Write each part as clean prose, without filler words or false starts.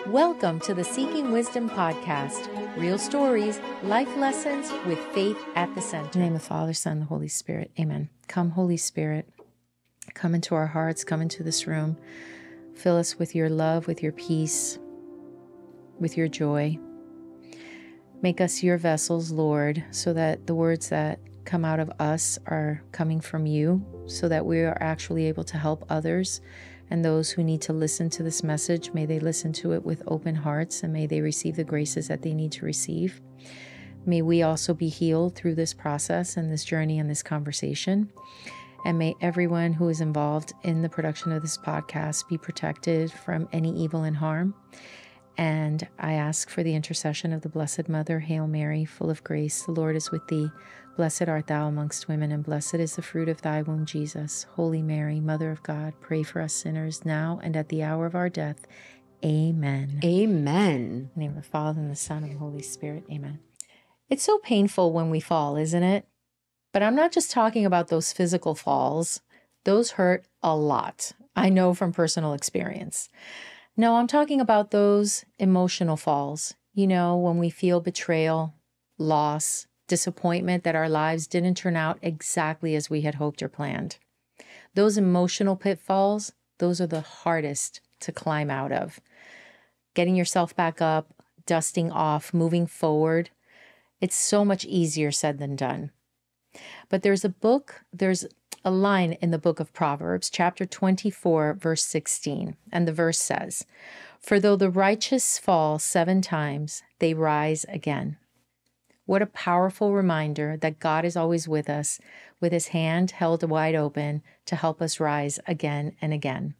Welcome to the Seeking Wisdom podcast. Real stories, life lessons with faith at the center. In the name of the Father, Son, and the Holy Spirit. Amen. Come, Holy Spirit. Come into our hearts. Come into this room. Fill us with your love, with your peace, with your joy. Make us your vessels, Lord, so that the words that come out of us are coming from you, so that we are actually able to help others. And those who need to listen to this message, may they listen to it with open hearts, and may they receive the graces that they need to receive. May we also be healed through this process and this journey and this conversation. And may everyone who is involved in the production of this podcast be protected from any evil and harm. And I ask for the intercession of the Blessed Mother, Hail Mary, full of grace, the Lord is with thee. Blessed art thou amongst women, and blessed is the fruit of thy womb, Jesus. Holy Mary, Mother of God, pray for us sinners now and at the hour of our death. Amen. Amen. In the name of the Father, and the Son, and the Holy Spirit. Amen. It's so painful when we fall, isn't it? But I'm not just talking about those physical falls. Those hurt a lot. I know from personal experience. No, I'm talking about those emotional falls. You know, when we feel betrayal, loss, disappointment that our lives didn't turn out exactly as we had hoped or planned. Those emotional pitfalls, those are the hardest to climb out of. Getting yourself back up, dusting off, moving forward, it's so much easier said than done. But there's a line in the book of Proverbs, chapter 24, verse 16, and the verse says, "For though the righteous fall 7 times, they rise again." What a powerful reminder that God is always with us, with his hand held wide open to help us rise again and again.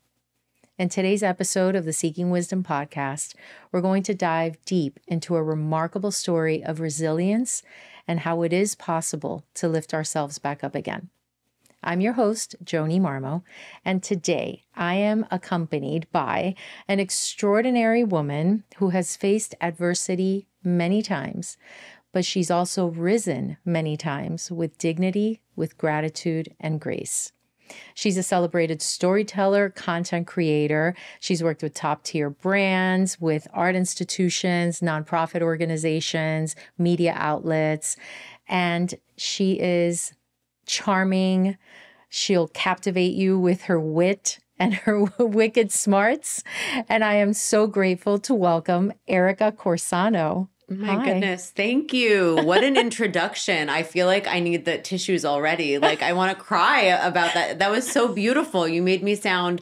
In today's episode of the Seeking Wisdom podcast, we're going to dive deep into a remarkable story of resilience and how it is possible to lift ourselves back up again. I'm your host, Joni Marmo, and today I am accompanied by an extraordinary woman who has faced adversity many times, but she's also risen many times with dignity, with gratitude, and grace. She's a celebrated storyteller, content creator. She's worked with top-tier brands, with art institutions, nonprofit organizations, media outlets, and she is charming. She'll captivate you with her wit and her wicked smarts. And I am so grateful to welcome Erica Corsano. My Hi. goodness. Thank you. What an introduction. I feel like I need the tissues already. Like I want to cry about that. That was so beautiful. You made me sound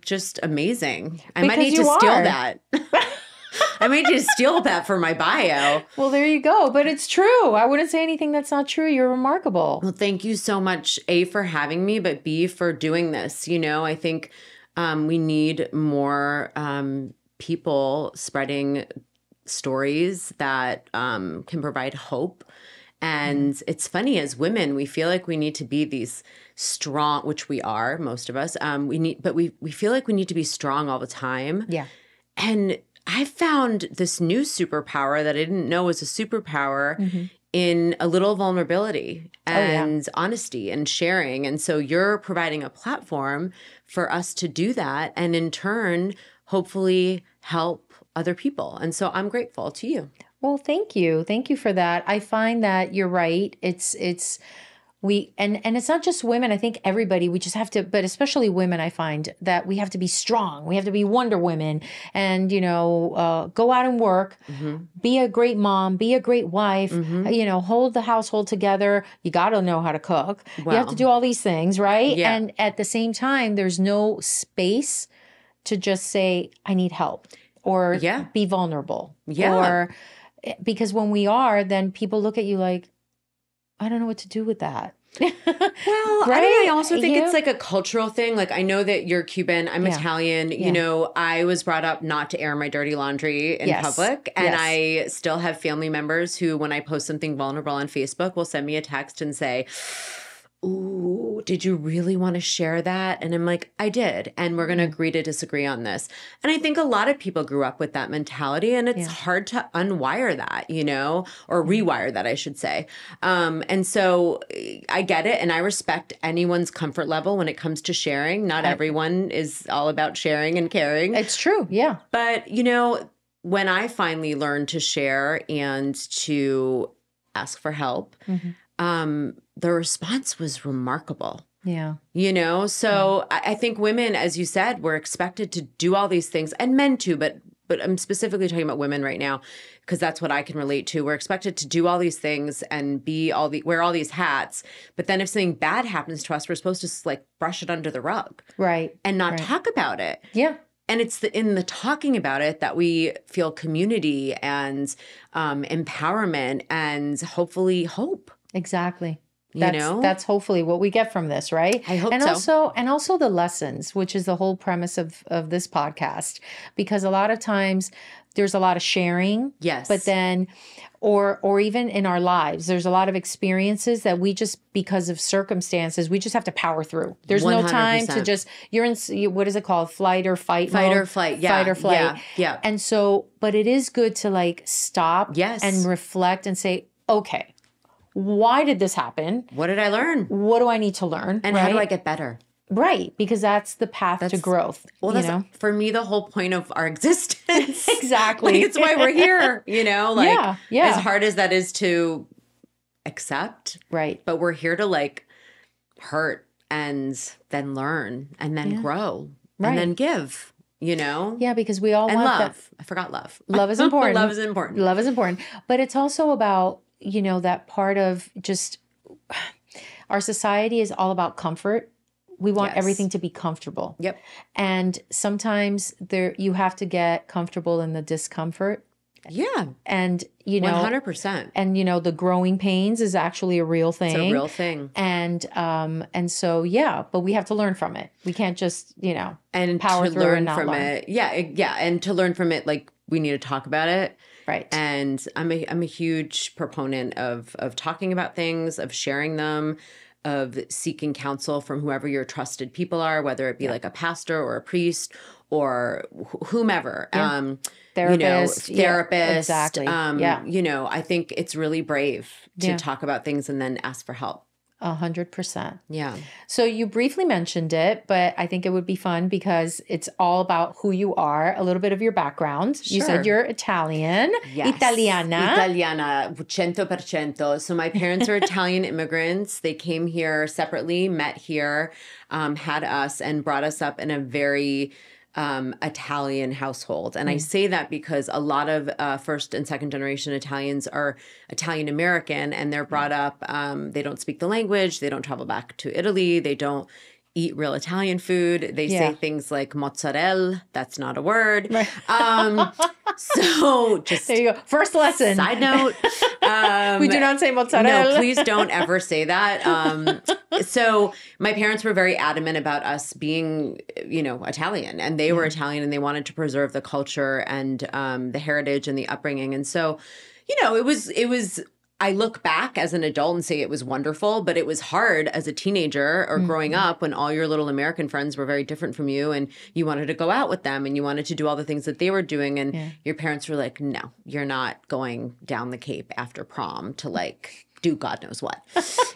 just amazing. I might need to steal that. I might need to steal that for my bio. Well, there you go. But it's true. I wouldn't say anything that's not true. You're remarkable. Well, thank you so much, A, for having me, but B, for doing this. You know, I think we need more people spreading stories that can provide hope. And it's funny, as women, we feel like we need to be these strong, which we are, most of us. We feel like we need to be strong all the time. Yeah. And I found this new superpower that I didn't know was a superpower in a little vulnerability and honesty and sharing. And so you're providing a platform for us to do that, and in turn, hopefully help other people. And so I'm grateful to you. Well, thank you. Thank you for that. I find that you're right. It's it's not just women. I think everybody, we just have to, but especially women, I find that we have to be strong. We have to be Wonder Women and, go out and work, be a great mom, be a great wife, hold the household together. You got to know how to cook. You have to do all these things, right? Yeah. And at the same time, there's no space to just say, I need help. Or be vulnerable. Yeah. Or because when we are, then people look at you like, I don't know what to do with that. Well, Right? I also think it's like a cultural thing. Like I know that you're Cuban, I'm Italian. Yeah. You know, I was brought up not to air my dirty laundry in public. And I still have family members who, when I post something vulnerable on Facebook, will send me a text and say, ooh, did you really want to share that? And I'm like, I did. And we're going to agree to disagree on this. And I think a lot of people grew up with that mentality, and it's hard to unwire that, you know, or rewire that, I should say. And so I get it. And I respect anyone's comfort level when it comes to sharing. Not everyone is all about sharing and caring. It's true. Yeah. But, you know, when I finally learned to share and to ask for help, the response was remarkable. Yeah. You know, so I think women, as you said, were expected to do all these things, and men too, but I'm specifically talking about women right now because that's what I can relate to. We're expected to do all these things and wear all these hats, but then if something bad happens to us, we're supposed to like brush it under the rug, right, and not talk about it. Yeah. And it's in the talking about it that we feel community and empowerment and hopefully hope. Exactly. Know? That's hopefully what we get from this, right? I hope so. And also the lessons, which is the whole premise of this podcast, because a lot of times there's a lot of sharing. Yes. But then, or even in our lives, there's a lot of experiences that we just, because of circumstances, we just have to power through. There's 100%. No time to just, you're in, what is it called? Flight or fight mode? Fight or flight. Yeah. Fight or flight. Yeah. And so, but it is good to like stop yes. and reflect and say, okay, why did this happen? What did I learn? What do I need to learn? And how do I get better? Right. Because that's the path to growth. Well, that's for me the whole point of our existence. Exactly. Like, it's why we're here, you know? Like yeah. As hard as that is to accept. Right. But we're here to like hurt and then learn and then grow and then give. You know? Yeah, because we all want love. That. I forgot love. Love is important. Love is important. Love is important. But it's also about, you know, that part of just our society is all about comfort. We want everything to be comfortable. Yep. And sometimes you have to get comfortable in the discomfort. Yeah. And, you know, 100%. And, you know, the growing pains is actually a real thing. It's a real thing. And so, yeah, but we have to learn from it. We can't just, you know, and power through learn and not from learn. it. Yeah. And to learn from it, like we need to talk about it. Right. And I'm a huge proponent of talking about things, of sharing them, of seeking counsel from whoever your trusted people are, whether it be like a pastor or a priest or whomever. Yeah. Therapist. Exactly. You know, I think it's really brave to talk about things and then ask for help. 100%. Yeah. So you briefly mentioned it, but I think it would be fun because it's all about who you are, a little bit of your background. Sure. You said you're Italian. Yes. Italiana, 100%. So my parents are Italian immigrants. They came here separately, met here, had us, and brought us up in a very Italian household. And I say that because a lot of first and second generation Italians are Italian American, and they're brought up, they don't speak the language, they don't travel back to Italy, they don't eat real Italian food. They say things like mozzarella. That's not a word. Right. So just there you go. First lesson. Side note. We do not say mozzarella. No, please don't ever say that. So my parents were very adamant about us being, you know, Italian, and they were Italian, and they wanted to preserve the culture and the heritage and the upbringing. And so, you know, it was. I look back as an adult and say it was wonderful, but it was hard as a teenager or growing up when all your little American friends were very different from you, and you wanted to go out with them and you wanted to do all the things that they were doing. And your parents were like, no, you're not going down the Cape after prom to like do God knows what,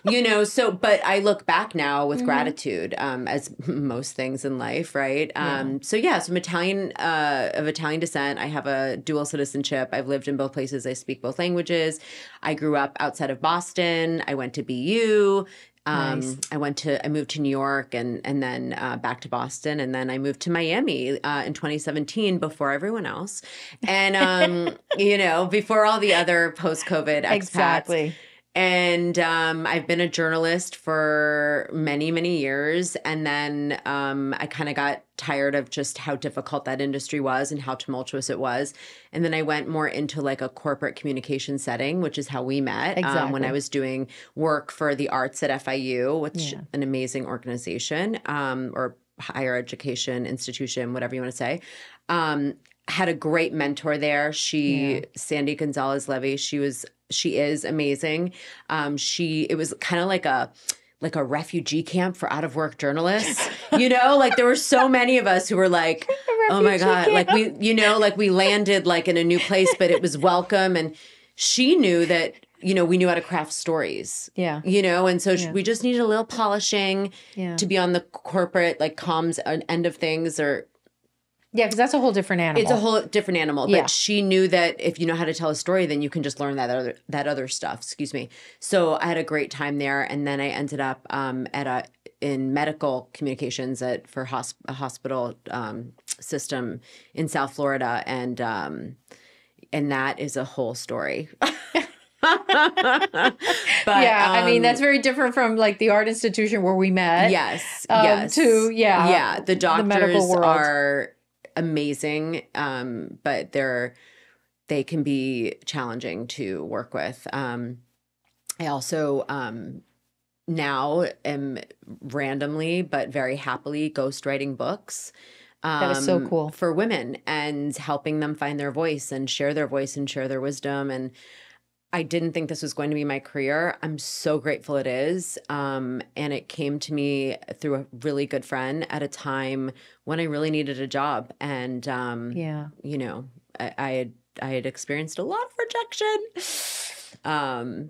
you know? So, but I look back now with gratitude, as most things in life. Right. So I'm Italian, of Italian descent. I have a dual citizenship. I've lived in both places. I speak both languages. I grew up outside of Boston. I went to BU. Nice. I moved to New York and then back to Boston. And then I moved to Miami in 2017 before everyone else. And, you know, before all the other post-COVID expats. Exactly. And I've been a journalist for many, many years. And then I kind of got tired of just how difficult that industry was and how tumultuous it was. And then I went more into like a corporate communication setting, which is how we met when I was doing work for the arts at FIU, which an amazing organization or higher education institution, whatever you want to say. Had a great mentor there. Sandy Gonzalez Levy, she is amazing. It was kind of like like a refugee camp for out of work journalists. Like there were so many of us who were like, oh my God, camp. like we landed like in a new place, but it was welcome. And she knew that, we knew how to craft stories. Yeah. And so we just needed a little polishing to be on the corporate like comms end of things Yeah, because that's a whole different animal. It's a whole different animal. Yeah. But she knew that if you know how to tell a story, then you can just learn that other stuff. Excuse me. So I had a great time there, and then I ended up in medical communications for a hospital system in South Florida, and that is a whole story. But yeah, I mean that's very different from like the art institution where we met. Yes. To the doctors the medical world. are amazing, but they can be challenging to work with. I also now am randomly but very happily ghostwriting books. That is so cool for women and helping them find their voice and share their wisdom. And I didn't think this was going to be my career. I'm so grateful it is. And it came to me through a really good friend at a time when I really needed a job. And, I had experienced a lot of rejection.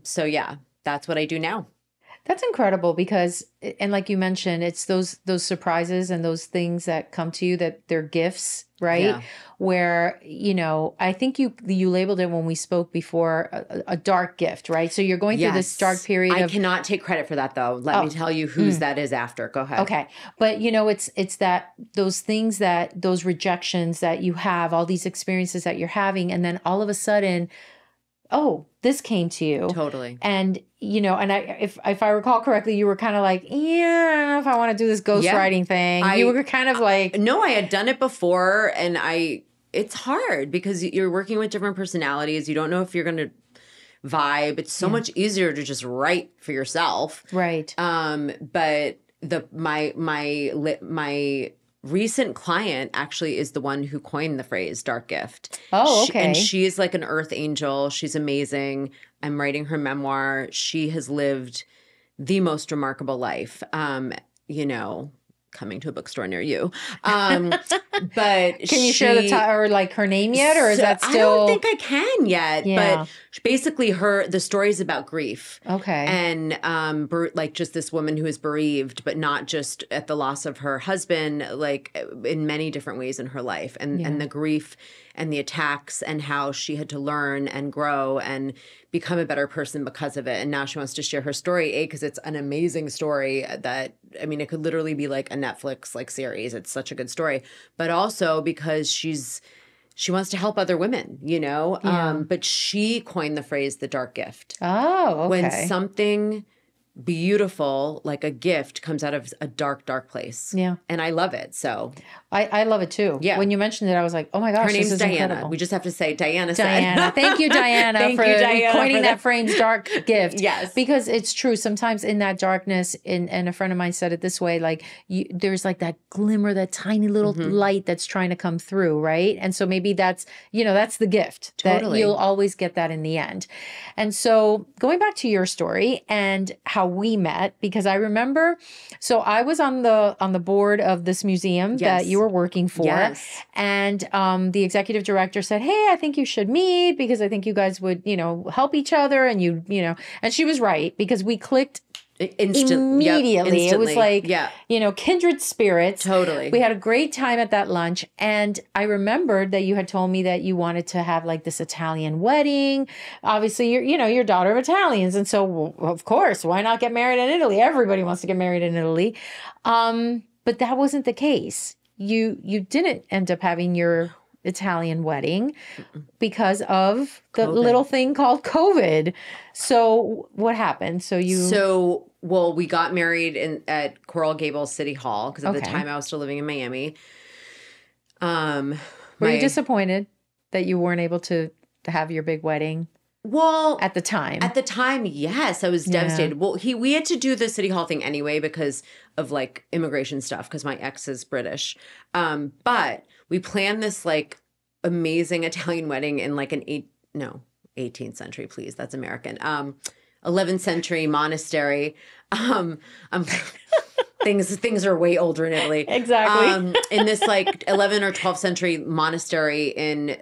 So yeah, that's what I do now. That's incredible because, and like you mentioned, it's those surprises and those things that come to you that they're gifts, right? Yeah. Where, I think you labeled it when we spoke before a dark gift, right? So you're going through this dark period. I cannot take credit for that though. Let me tell you whose that is after. Go ahead. Okay. But it's that those things those rejections that you have, all these experiences that you're having, and then all of a sudden, oh, this came to you. Totally. And, and if I recall correctly, you were kind of like, yeah, I don't know if I want to do this ghostwriting thing. You were kind of like. No, I had done it before, and it's hard because you're working with different personalities. You don't know if you're going to vibe. It's so much easier to just write for yourself. Right. But my recent client actually is the one who coined the phrase dark gift. Oh, okay. And she is like an earth angel. She's amazing. I'm writing her memoir. She has lived the most remarkable life, coming to a bookstore near you. But can you share the or like her name yet? Or is that still? I don't think I can yet. Yeah. But basically the story is about grief. Okay. And like just this woman who is bereaved, but not just at the loss of her husband, like in many different ways in her life. And the grief and the attacks and how she had to learn and grow and become a better person because of it. And now she wants to share her story, because it's an amazing story that, I mean, it could literally be like a Netflix like series. It's such a good story. But also because she wants to help other women, but she coined the phrase the dark gift. Oh, okay. When something beautiful, like a gift, comes out of a dark, dark place. Yeah. And I love it. So I love it too. Yeah. When you mentioned it, I was like, oh my gosh, her name's this is Diana. incredible. We just have to say Diana Diana. Thank you, Diana, Thank for you, Diana, coining for that phrase dark gift. Yes. Because it's true. Sometimes in that darkness, and a friend of mine said it this way, like there's like that glimmer, that tiny little light that's trying to come through, right? And so maybe that's the gift. Totally. That you'll always get that in the end. And so going back to your story and how we met, because I remember, so I was on the board of this museum that you were working for. Yes. And the executive director said, hey, I think you should meet because I think you guys would, help each other. And and she was right, because we clicked immediately. Yep, instantly. It was like, kindred spirits. Totally. We had a great time at that lunch. And I remembered that you had told me that you wanted to have like this Italian wedding. Obviously, you're daughter of Italians. And so, of course, why not get married in Italy? Everybody wants to get married in Italy. But that wasn't the case. You didn't end up having your Italian wedding because of the COVID. Little thing called COVID. So what happened? Well, we got married at Coral Gables City Hall because at the time I was still living in Miami. Were you disappointed that you weren't able to have your big wedding? Well, at the time, yes, I was devastated. Well, we had to do the City Hall thing anyway because of like immigration stuff, because my ex is British. But we planned this like amazing Italian wedding in like 18th century, please. That's American. 11th century monastery. Um, things are way older in Italy. Exactly. In this like 11th or 12th century monastery in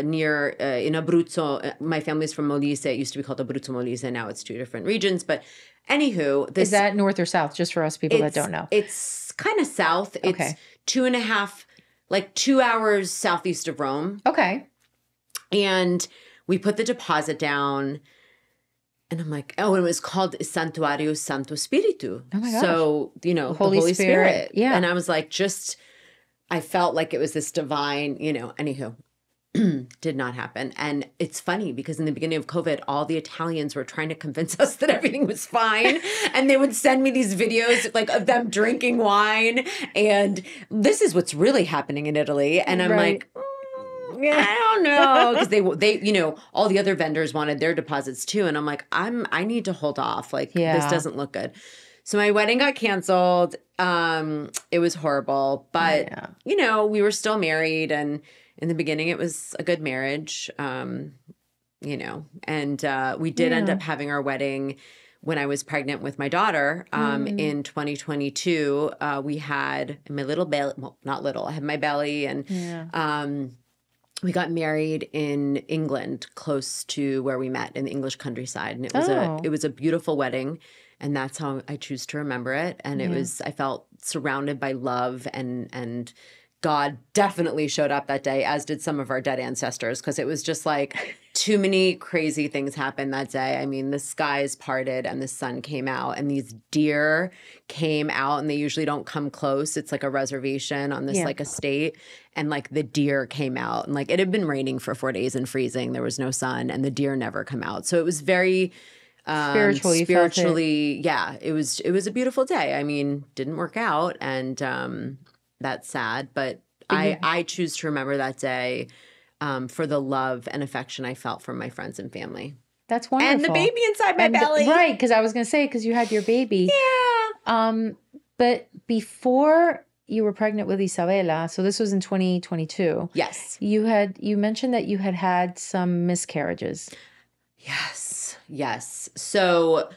near in Abruzzo. My family's from Molise. It used to be called Abruzzo Molise. Now it's two different regions. But anywho, Is that north or south? Just for us people that don't know. It's kind of south. Okay. It's 2.5, like 2 hours southeast of Rome. Okay. And we put the deposit down. And I'm like, oh, it was called Santuario Santo Spiritu. Oh my gosh. So, the Holy Spirit. Yeah. And I was like, I felt like it was this divine, anywho, did not happen. And it's funny because in the beginning of COVID, all the Italians were trying to convince us that everything was fine. And they would send me these videos like of them drinking wine. And this is what's really happening in Italy. And I'm like, I don't know, because they all the other vendors wanted their deposits too, and I'm like, I need to hold off. Like this doesn't look good. So my wedding got canceled. It was horrible, but we were still married, and in the beginning it was a good marriage. And we did end up having our wedding when I was pregnant with my daughter in 2022. We had my little belly, well, not little, I had my belly, and we got married in England, close to where we met in the English countryside, and it was a beautiful wedding, and that's how I choose to remember it. And I felt surrounded by love, and God definitely showed up that day, as did some of our dead ancestors, because it was just like too many crazy things happened that day. I mean, the skies parted and the sun came out, and these deer came out, and they usually don't come close. It's like a reservation on this like estate, and like the deer came out, and like it had been raining for 4 days and freezing. There was no sun, and the deer never come out. So it was very spiritually, yeah, it was a beautiful day. I mean, didn't work out, and that's sad, but I choose to remember that day for the love and affection I felt from my friends and family. That's wonderful. And the baby inside my belly. Right, because I was going to say, because you had your baby. Yeah. But before you were pregnant with Isabella, so this was in 2022. Yes. You mentioned that you had some miscarriages. Yes. So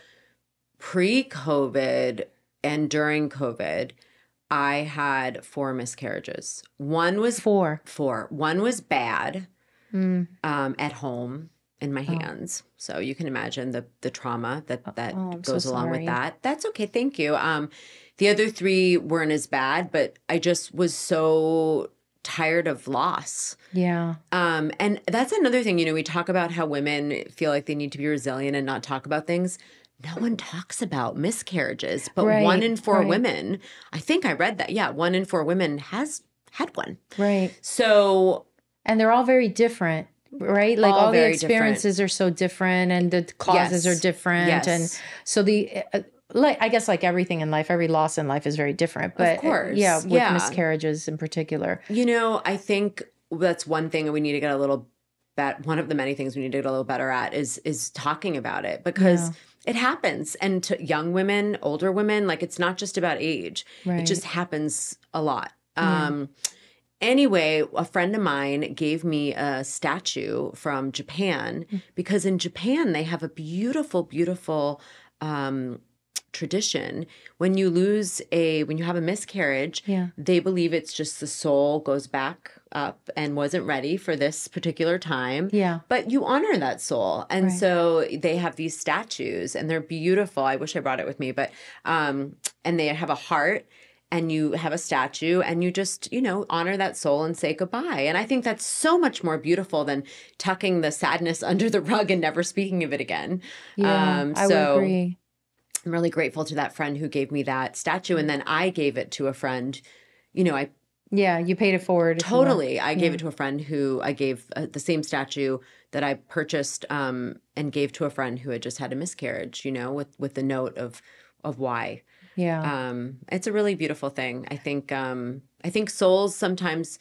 pre-COVID and during COVID, I had 4 miscarriages. One was 4. One was bad at home in my hands. So you can imagine the trauma that goes along with that. That's okay. Thank you. The other 3 weren't as bad, but I just was so tired of loss. Yeah. And that's another thing, we talk about how women feel like they need to be resilient and not talk about things. No one talks about miscarriages, but 1 in 4 women, I think I read that. Yeah, 1 in 4 women has had one. Right. So. And they're all very different, right? Like all the experiences are so different, and the causes are different. Yes. And so I guess like everything in life, every loss in life is very different. But of course. With miscarriages in particular. I think that's one thing we need to get a little one of the many things we need to get a little better at is talking about it, because it happens. And to young women, older women, like it's not just about age. Right. It just happens a lot. Anyway, a friend of mine gave me a statue from Japan, because in Japan they have a beautiful, beautiful tradition. When you have a miscarriage, they believe it's just the soul goes back up and wasn't ready for this particular time. Yeah. But you honor that soul. And so they have these statues, and they're beautiful. I wish I brought it with me, but and they have a heart, and you have a statue, and you just, honor that soul and say goodbye. And I think that's so much more beautiful than tucking the sadness under the rug and never speaking of it again. Yeah, I would agree. I'm really grateful to that friend who gave me that statue. And then I gave it to a friend, you paid it forward. Totally. I gave it to a friend who I gave the same statue that I purchased and gave to a friend who had just had a miscarriage, with the note of why. Yeah. It's a really beautiful thing. I think souls sometimes,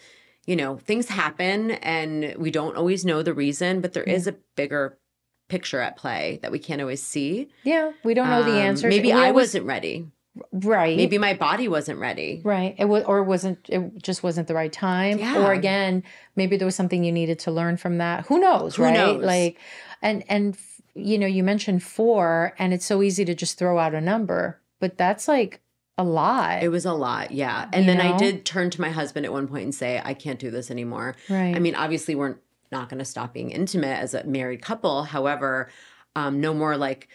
things happen and we don't always know the reason, but there is a bigger picture at play that we can't always see. Yeah. We don't know the answers. Maybe I wasn't ready. Right. Maybe my body wasn't ready. Right. It just wasn't the right time. Yeah. Or again, maybe there was something you needed to learn from that. Who knows? Who knows? Like, and you mentioned 4 and it's so easy to just throw out a number, but that's like a lot. It was a lot. Yeah. And then I did turn to my husband at one point and say, I can't do this anymore. Right. I mean, obviously we're not going to stop being intimate as a married couple. However, no more like,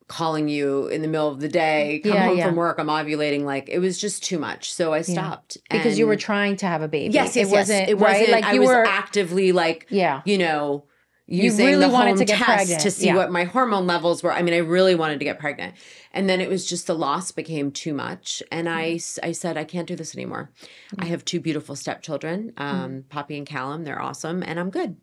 calling you in the middle of the day, come home from work, I'm ovulating. Like, it was just too much. So I stopped. Because you were trying to have a baby. Yes. It wasn't right. Like I was actively like, using really the wanted home to get test pregnant. to see what my hormone levels were. I mean, I really wanted to get pregnant. And then it was just the loss became too much. And I said, I can't do this anymore. I have 2 beautiful stepchildren, Poppy and Callum. They're awesome. And I'm good.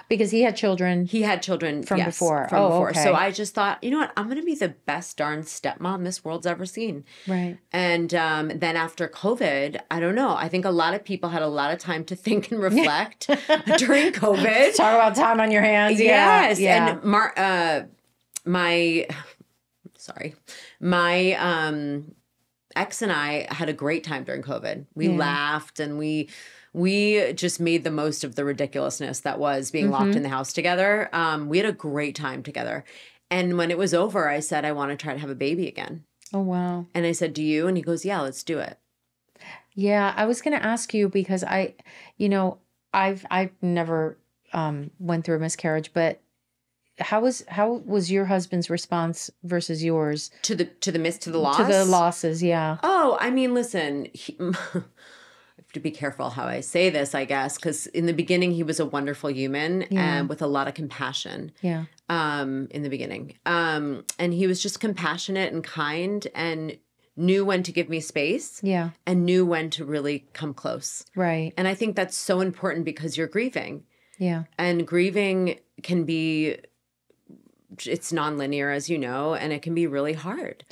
Because he had children. He had children from before. From before. Okay. So I just thought, you know what? I'm going to be the best darn stepmom this world's ever seen. Right. And then after COVID, I don't know. I think a lot of people had a lot of time to think and reflect during COVID. Talk about time on your hands. Yes. Yeah. And my ex and I had a great time during COVID. We laughed and we just made the most of the ridiculousness that was being locked in the house together. We had a great time together. And when it was over, I said, I want to try to have a baby again. Oh, wow. And I said, do you? And he goes, yeah, let's do it. Yeah, I was going to ask you because I've never went through a miscarriage, but how was your husband's response versus yours to the loss? To the losses, yeah. Oh, I mean, listen, to be careful how I say this, I guess, because in the beginning he was a wonderful human and with a lot of compassion. Yeah. In the beginning, and he was just compassionate and kind and knew when to give me space. Yeah. And knew when to really come close. Right. And I think that's so important because you're grieving. Yeah. And grieving can be, it's nonlinear, as you know, and it can be really hard.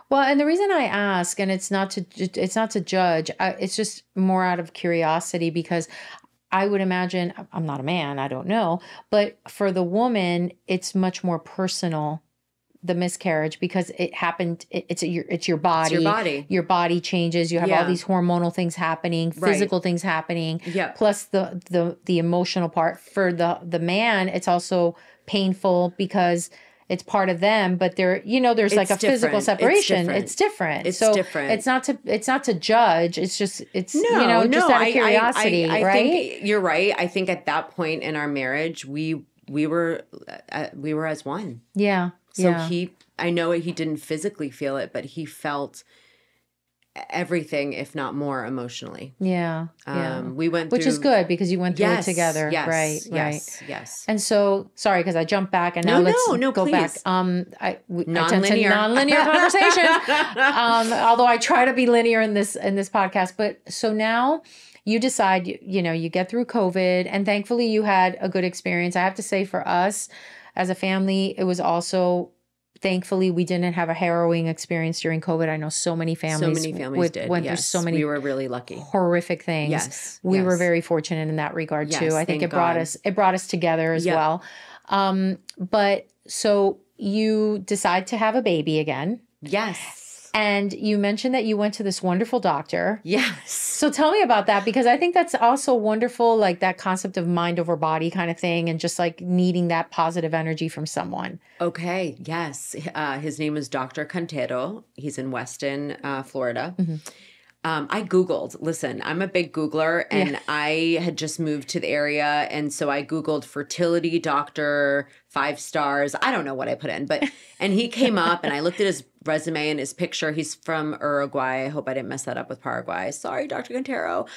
Well, and the reason I ask, and it's not to judge, it's just more out of curiosity because I would imagine, I'm not a man, I don't know, but for the woman, it's much more personal, the miscarriage, because it happened, it's your body. It's your body. Your body changes. You have all these hormonal things happening, physical things happening, plus the emotional part. For the man, it's also painful because it's part of them, but there's like a physical separation. It's different. It's different. It's not to judge. It's just, just out of curiosity, I right? think you're right. I think at that point in our marriage, we were as one. Yeah. So I know he didn't physically feel it, but he felt everything, if not more, emotionally. Yeah. We went through, which is good because you went through it together. Yes, right. Yes. Right. Yes. And so, sorry, because I jumped back and now let's go please. back. I tend to nonlinear conversations. Although I try to be linear in this podcast. But so now you decide, you get through COVID, and thankfully you had a good experience. I have to say, for us as a family, it was also, thankfully, we didn't have a harrowing experience during COVID. I know so many families did. Went through so many. We were really lucky. Horrific things. Yes. We were very fortunate in that regard too. I think it brought us together as well. But so you decide to have a baby again. Yes. And you mentioned that you went to this wonderful doctor. Yes. So tell me about that, because I think that's also wonderful, like that concept of mind over body kind of thing, and just like needing that positive energy from someone. Okay. Yes. His name is Dr. Contero. He's in Weston, Florida. Mm-hmm. I Googled, listen, I'm a big Googler, and I had just moved to the area. And so I Googled fertility doctor, 5 stars. I don't know what I put in, and he came up, and I looked at his resume and his picture. He's from Uruguay. I hope I didn't mess that up with Paraguay. Sorry, Dr. Contero.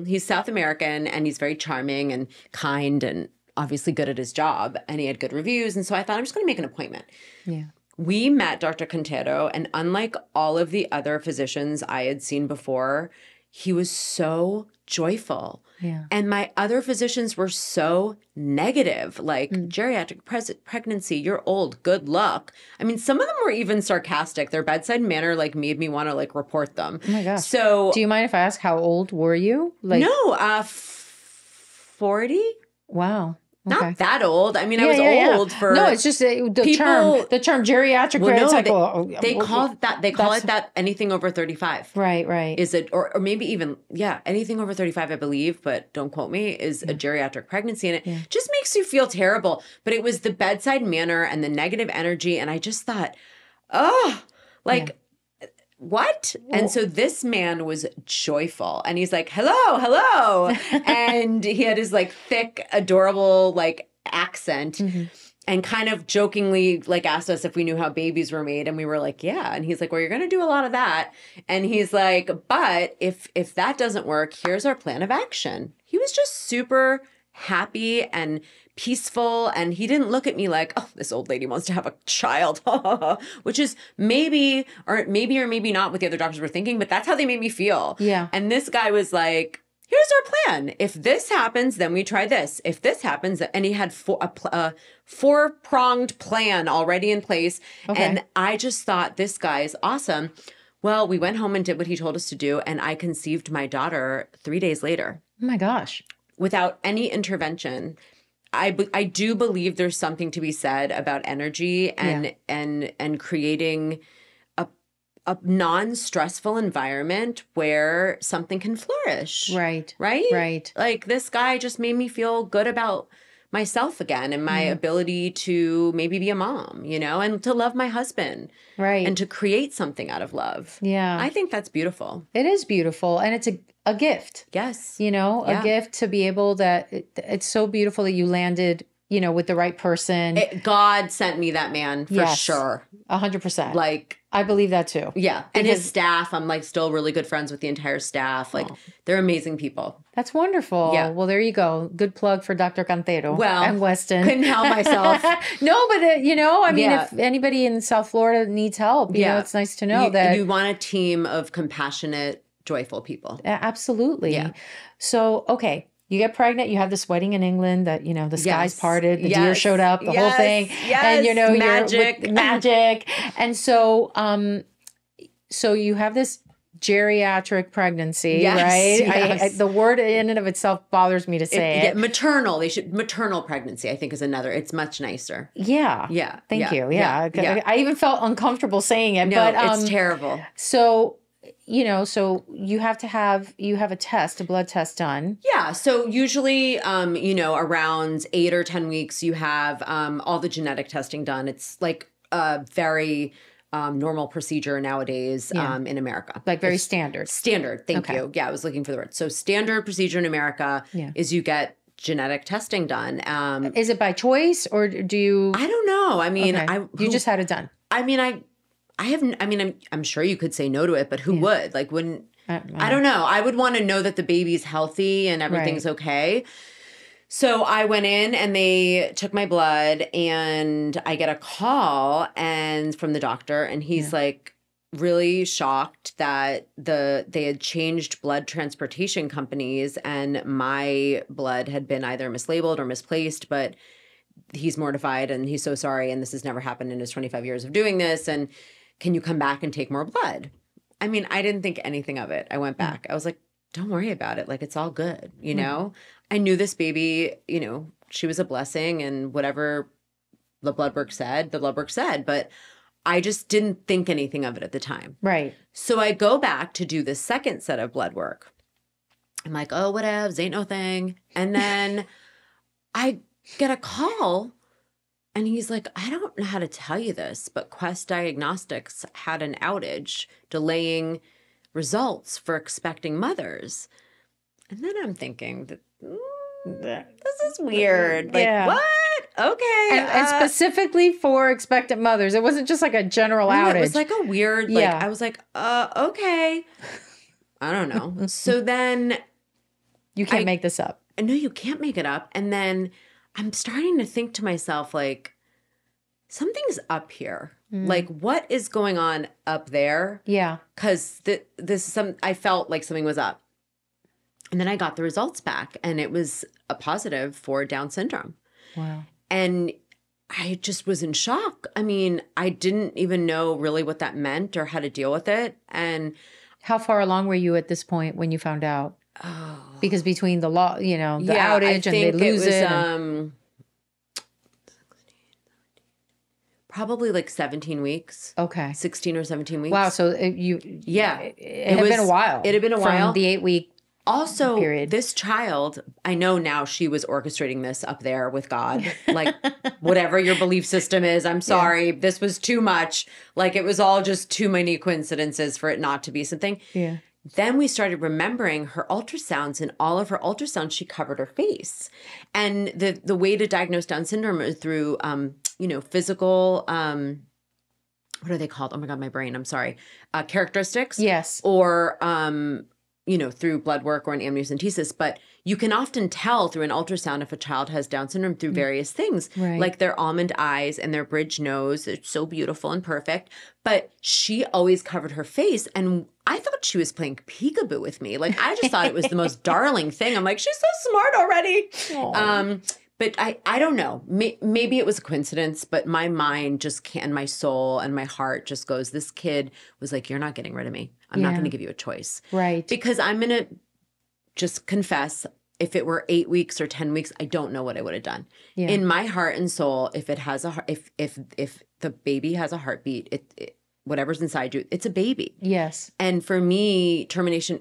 He's South American, and he's very charming and kind and obviously good at his job. And he had good reviews. And so I thought, I'm just going to make an appointment. Yeah. We met Dr. Contero, and unlike all of the other physicians I had seen before, he was so joyful. Yeah. And my other physicians were so negative, like geriatric pregnancy, you're old, good luck. I mean, some of them were even sarcastic. Their bedside manner made me want to report them. Oh my gosh. So, do you mind if I ask, how old were you? No, 40. Wow. Okay. Not that old. I mean, I was old for. No, it's just the term geriatric. They call it that anything over 35. Right. Is it, or maybe even, anything over 35, I believe, but don't quote me, is a geriatric pregnancy. And it just makes makes you feel terrible. But it was the bedside manner and the negative energy. And I just thought, oh, like, what? And so this man was joyful. And he's like, hello, hello. And he had his like thick, adorable like accent. And kind of jokingly like asked us if we knew how babies were made. And we were like, yeah. And he's like, well, you're going to do a lot of that. And he's like, but if that doesn't work, here's our plan of action. He was just super happy and peaceful. And he didn't look at me like, oh, this old lady wants to have a child, which is maybe or maybe not what the other doctors were thinking, but that's how they made me feel. Yeah. And this guy was like, here's our plan. If this happens, then we try this. If this happens, and he had a four-pronged plan already in place. Okay. And I just thought, this guy is awesome. Well, we went home and did what he told us to do. And I conceived my daughter 3 days later. Oh my gosh. Without any intervention. I do believe there's something to be said about energy and creating a non-stressful environment where something can flourish. Right. Right? Right. Like this guy just made me feel good about myself again and my ability to maybe be a mom, you know, and to love my husband. Right. And to create something out of love. Yeah. I think that's beautiful. It is beautiful. And it's a gift. Yes. You know, a gift to be able it's so beautiful that you landed, you know, with the right person. God sent me that man for sure. 100%. Like, I believe that too. Yeah. And his staff, I'm like still really good friends with the entire staff. Like they're amazing people. That's wonderful. Yeah. Well, there you go. Good plug for Dr. Cantero and Weston. Couldn't help myself. No, but you know, I mean, if anybody in South Florida needs help, you know, it's nice to know that you want a team of compassionate, joyful people. Absolutely. Yeah. So, okay. You get pregnant, you have this wedding in England that, you know, the skies parted, the deer showed up, the whole thing. Yes. And, you know, magic. You're with magic. And so, so you have this geriatric pregnancy, right? Yes. The word in and of itself bothers me to say it. Yeah, maternal pregnancy, I think is another. It's much nicer. Yeah. Yeah. Thank you. Yeah. I even felt uncomfortable saying it. No, but, it's terrible. So, you know, so you have a blood test done. Yeah. So usually, you know, around 8 or 10 weeks, you have all the genetic testing done. It's like a very normal procedure nowadays in America. Like very standard. Standard. Thank you. Yeah, I was looking for the word. So standard procedure in America is you get genetic testing done. Is it by choice or do you? I don't know. I mean, you just had it done. I mean, I'm sure you could say no to it, but who would? Like, wouldn't, I don't know. I would want to know that the baby's healthy and everything's okay. So I went in and they took my blood and I get a call from the doctor and he's like really shocked that they had changed blood transportation companies and my blood had been either mislabeled or misplaced, but he's mortified and he's so sorry and this has never happened in his 25 years of doing this and can you come back and take more blood? I mean, I didn't think anything of it. I went back. I was like, don't worry about it. Like, it's all good, you know? I knew this baby, you know, she was a blessing and whatever the blood work said, but I just didn't think anything of it at the time. Right. So I go back to do the second set of blood work. I'm like, oh, whatevs, ain't no thing. And then I get a call and he's like, I don't know how to tell you this, but Quest Diagnostics had an outage delaying results for expecting mothers. And then I'm thinking that this is weird. Like, what? Okay. And specifically for expectant mothers. It wasn't just like a general outage. It was like a weird, like, I was like, okay. I don't know. So then. You can't make this up. No, you can't make it up. And then I'm starting to think to myself, like, something's up here. Like, what is going on up there? Yeah. Because I felt like something was up. And then I got the results back, and it was a positive for Down syndrome. Wow. And I just was in shock. I mean, I didn't even know really what that meant or how to deal with it. And how far along were you at this point when you found out? Oh. Because between the outage and they lose it. Probably like 17 weeks. Okay. 16 or 17 weeks. Wow. So it had been a while. It had been a while. From the 8-week Also, period. this child, I know now she was orchestrating this up there with God. Like, whatever your belief system is, I'm sorry, this was too much. Like, it was all just too many coincidences for it not to be something. Yeah. Then we started remembering her ultrasounds, and all of her ultrasounds, she covered her face. And the way to diagnose Down syndrome is through, physical, what are they called? Oh my God, my brain, I'm sorry. Characteristics. Yes. Or, through blood work or an amniocentesis. But you can often tell through an ultrasound if a child has Down syndrome through various things, Right. like their almond eyes and their bridge nose. It's so beautiful and perfect. But she always covered her face, and I thought she was playing peekaboo with me. Like, I just thought it was the most darling thing. I'm like, she's so smart already. But I don't know. Maybe it was a coincidence, but my mind just can't, and my soul and my heart just goes, this kid was like, you're not getting rid of me. I'm not going to give you a choice. Right. Because I'm going to just confess, if it were 8 weeks or 10 weeks, I don't know what I would have done. Yeah. In my heart and soul, if it has if the baby has a heartbeat, it whatever's inside you, it's a baby. Yes. And for me, termination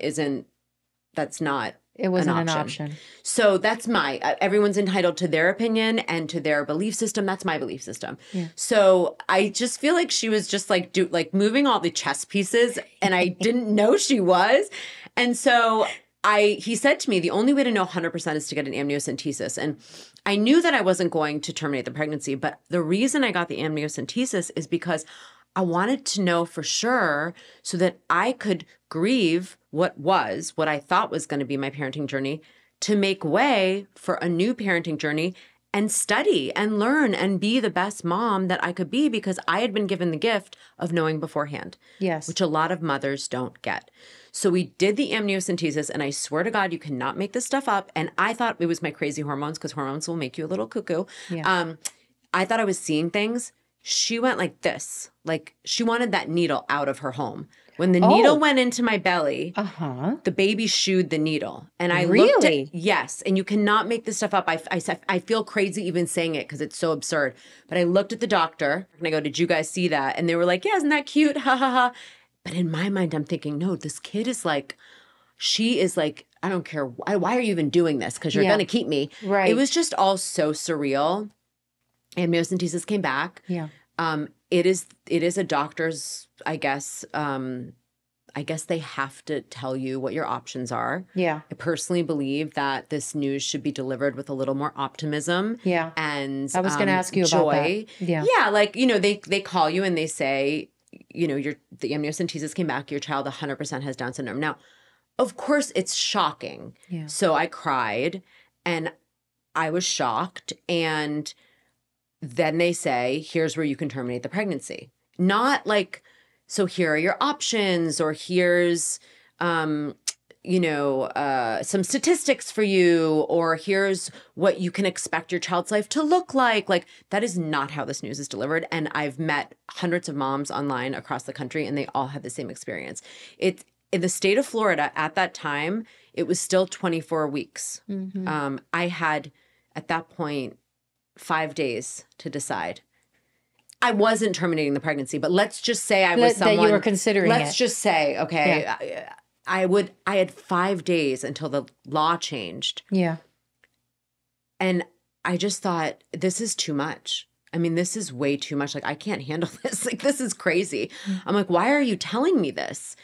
that's not It wasn't an option. So that's everyone's entitled to their opinion and to their belief system. That's my belief system. Yeah. So I just feel like she was just like moving all the chess pieces, and I didn't know she was. And so he said to me, the only way to know 100% is to get an amniocentesis. And I knew that I wasn't going to terminate the pregnancy, but the reason I got the amniocentesis is because I wanted to know for sure so that I could grieve what I thought was going to be my parenting journey, to make way for a new parenting journey and study and learn and be the best mom that I could be, because I had been given the gift of knowing beforehand. Yes. Which a lot of mothers don't get. So we did the amniocentesis, and I swear to God, you cannot make this stuff up. And I thought it was my crazy hormones, because hormones will make you a little cuckoo. Yeah. I thought I was seeing things. She went like this. Like, she wanted that needle out of her home. When the needle went into my belly, the baby shooed the needle. And I looked at, yes, and you cannot make this stuff up. I feel crazy even saying it because it's so absurd. But I looked at the doctor and I go, did you guys see that? And they were like, yeah, isn't that cute? Ha ha ha. But in my mind, I'm thinking, no, this kid is like, she is like, I don't care. Why are you even doing this? Because you're going to keep me. Right. It was just all so surreal. Amniocentesis came back. Yeah. It is a doctor's, I guess they have to tell you what your options are. Yeah. I personally believe that this news should be delivered with a little more optimism. Yeah. And I was going to ask you joy. About that. Yeah. Yeah. Like, they call you and they say, the amniocentesis came back, your child 100% has Down syndrome. Now, of course, it's shocking. Yeah. So I cried and I was shocked. And then they say, here's where you can terminate the pregnancy. Not like, so here are your options, or here's, some statistics for you, or here's what you can expect your child's life to look like. Like, that is not how this news is delivered. And I've met hundreds of moms online across the country, and they all have the same experience. It's in the state of Florida at that time, it was still 24 weeks. Mm-hmm. I had, at that point, 5 days to decide. I wasn't terminating the pregnancy, but let's just say I was someone that you were considering. Let's just say, okay, yeah. I had 5 days until the law changed. Yeah. And I just thought, this is too much. I mean, this is way too much. Like, I can't handle this. Like, this is crazy. I'm like, why are you telling me this?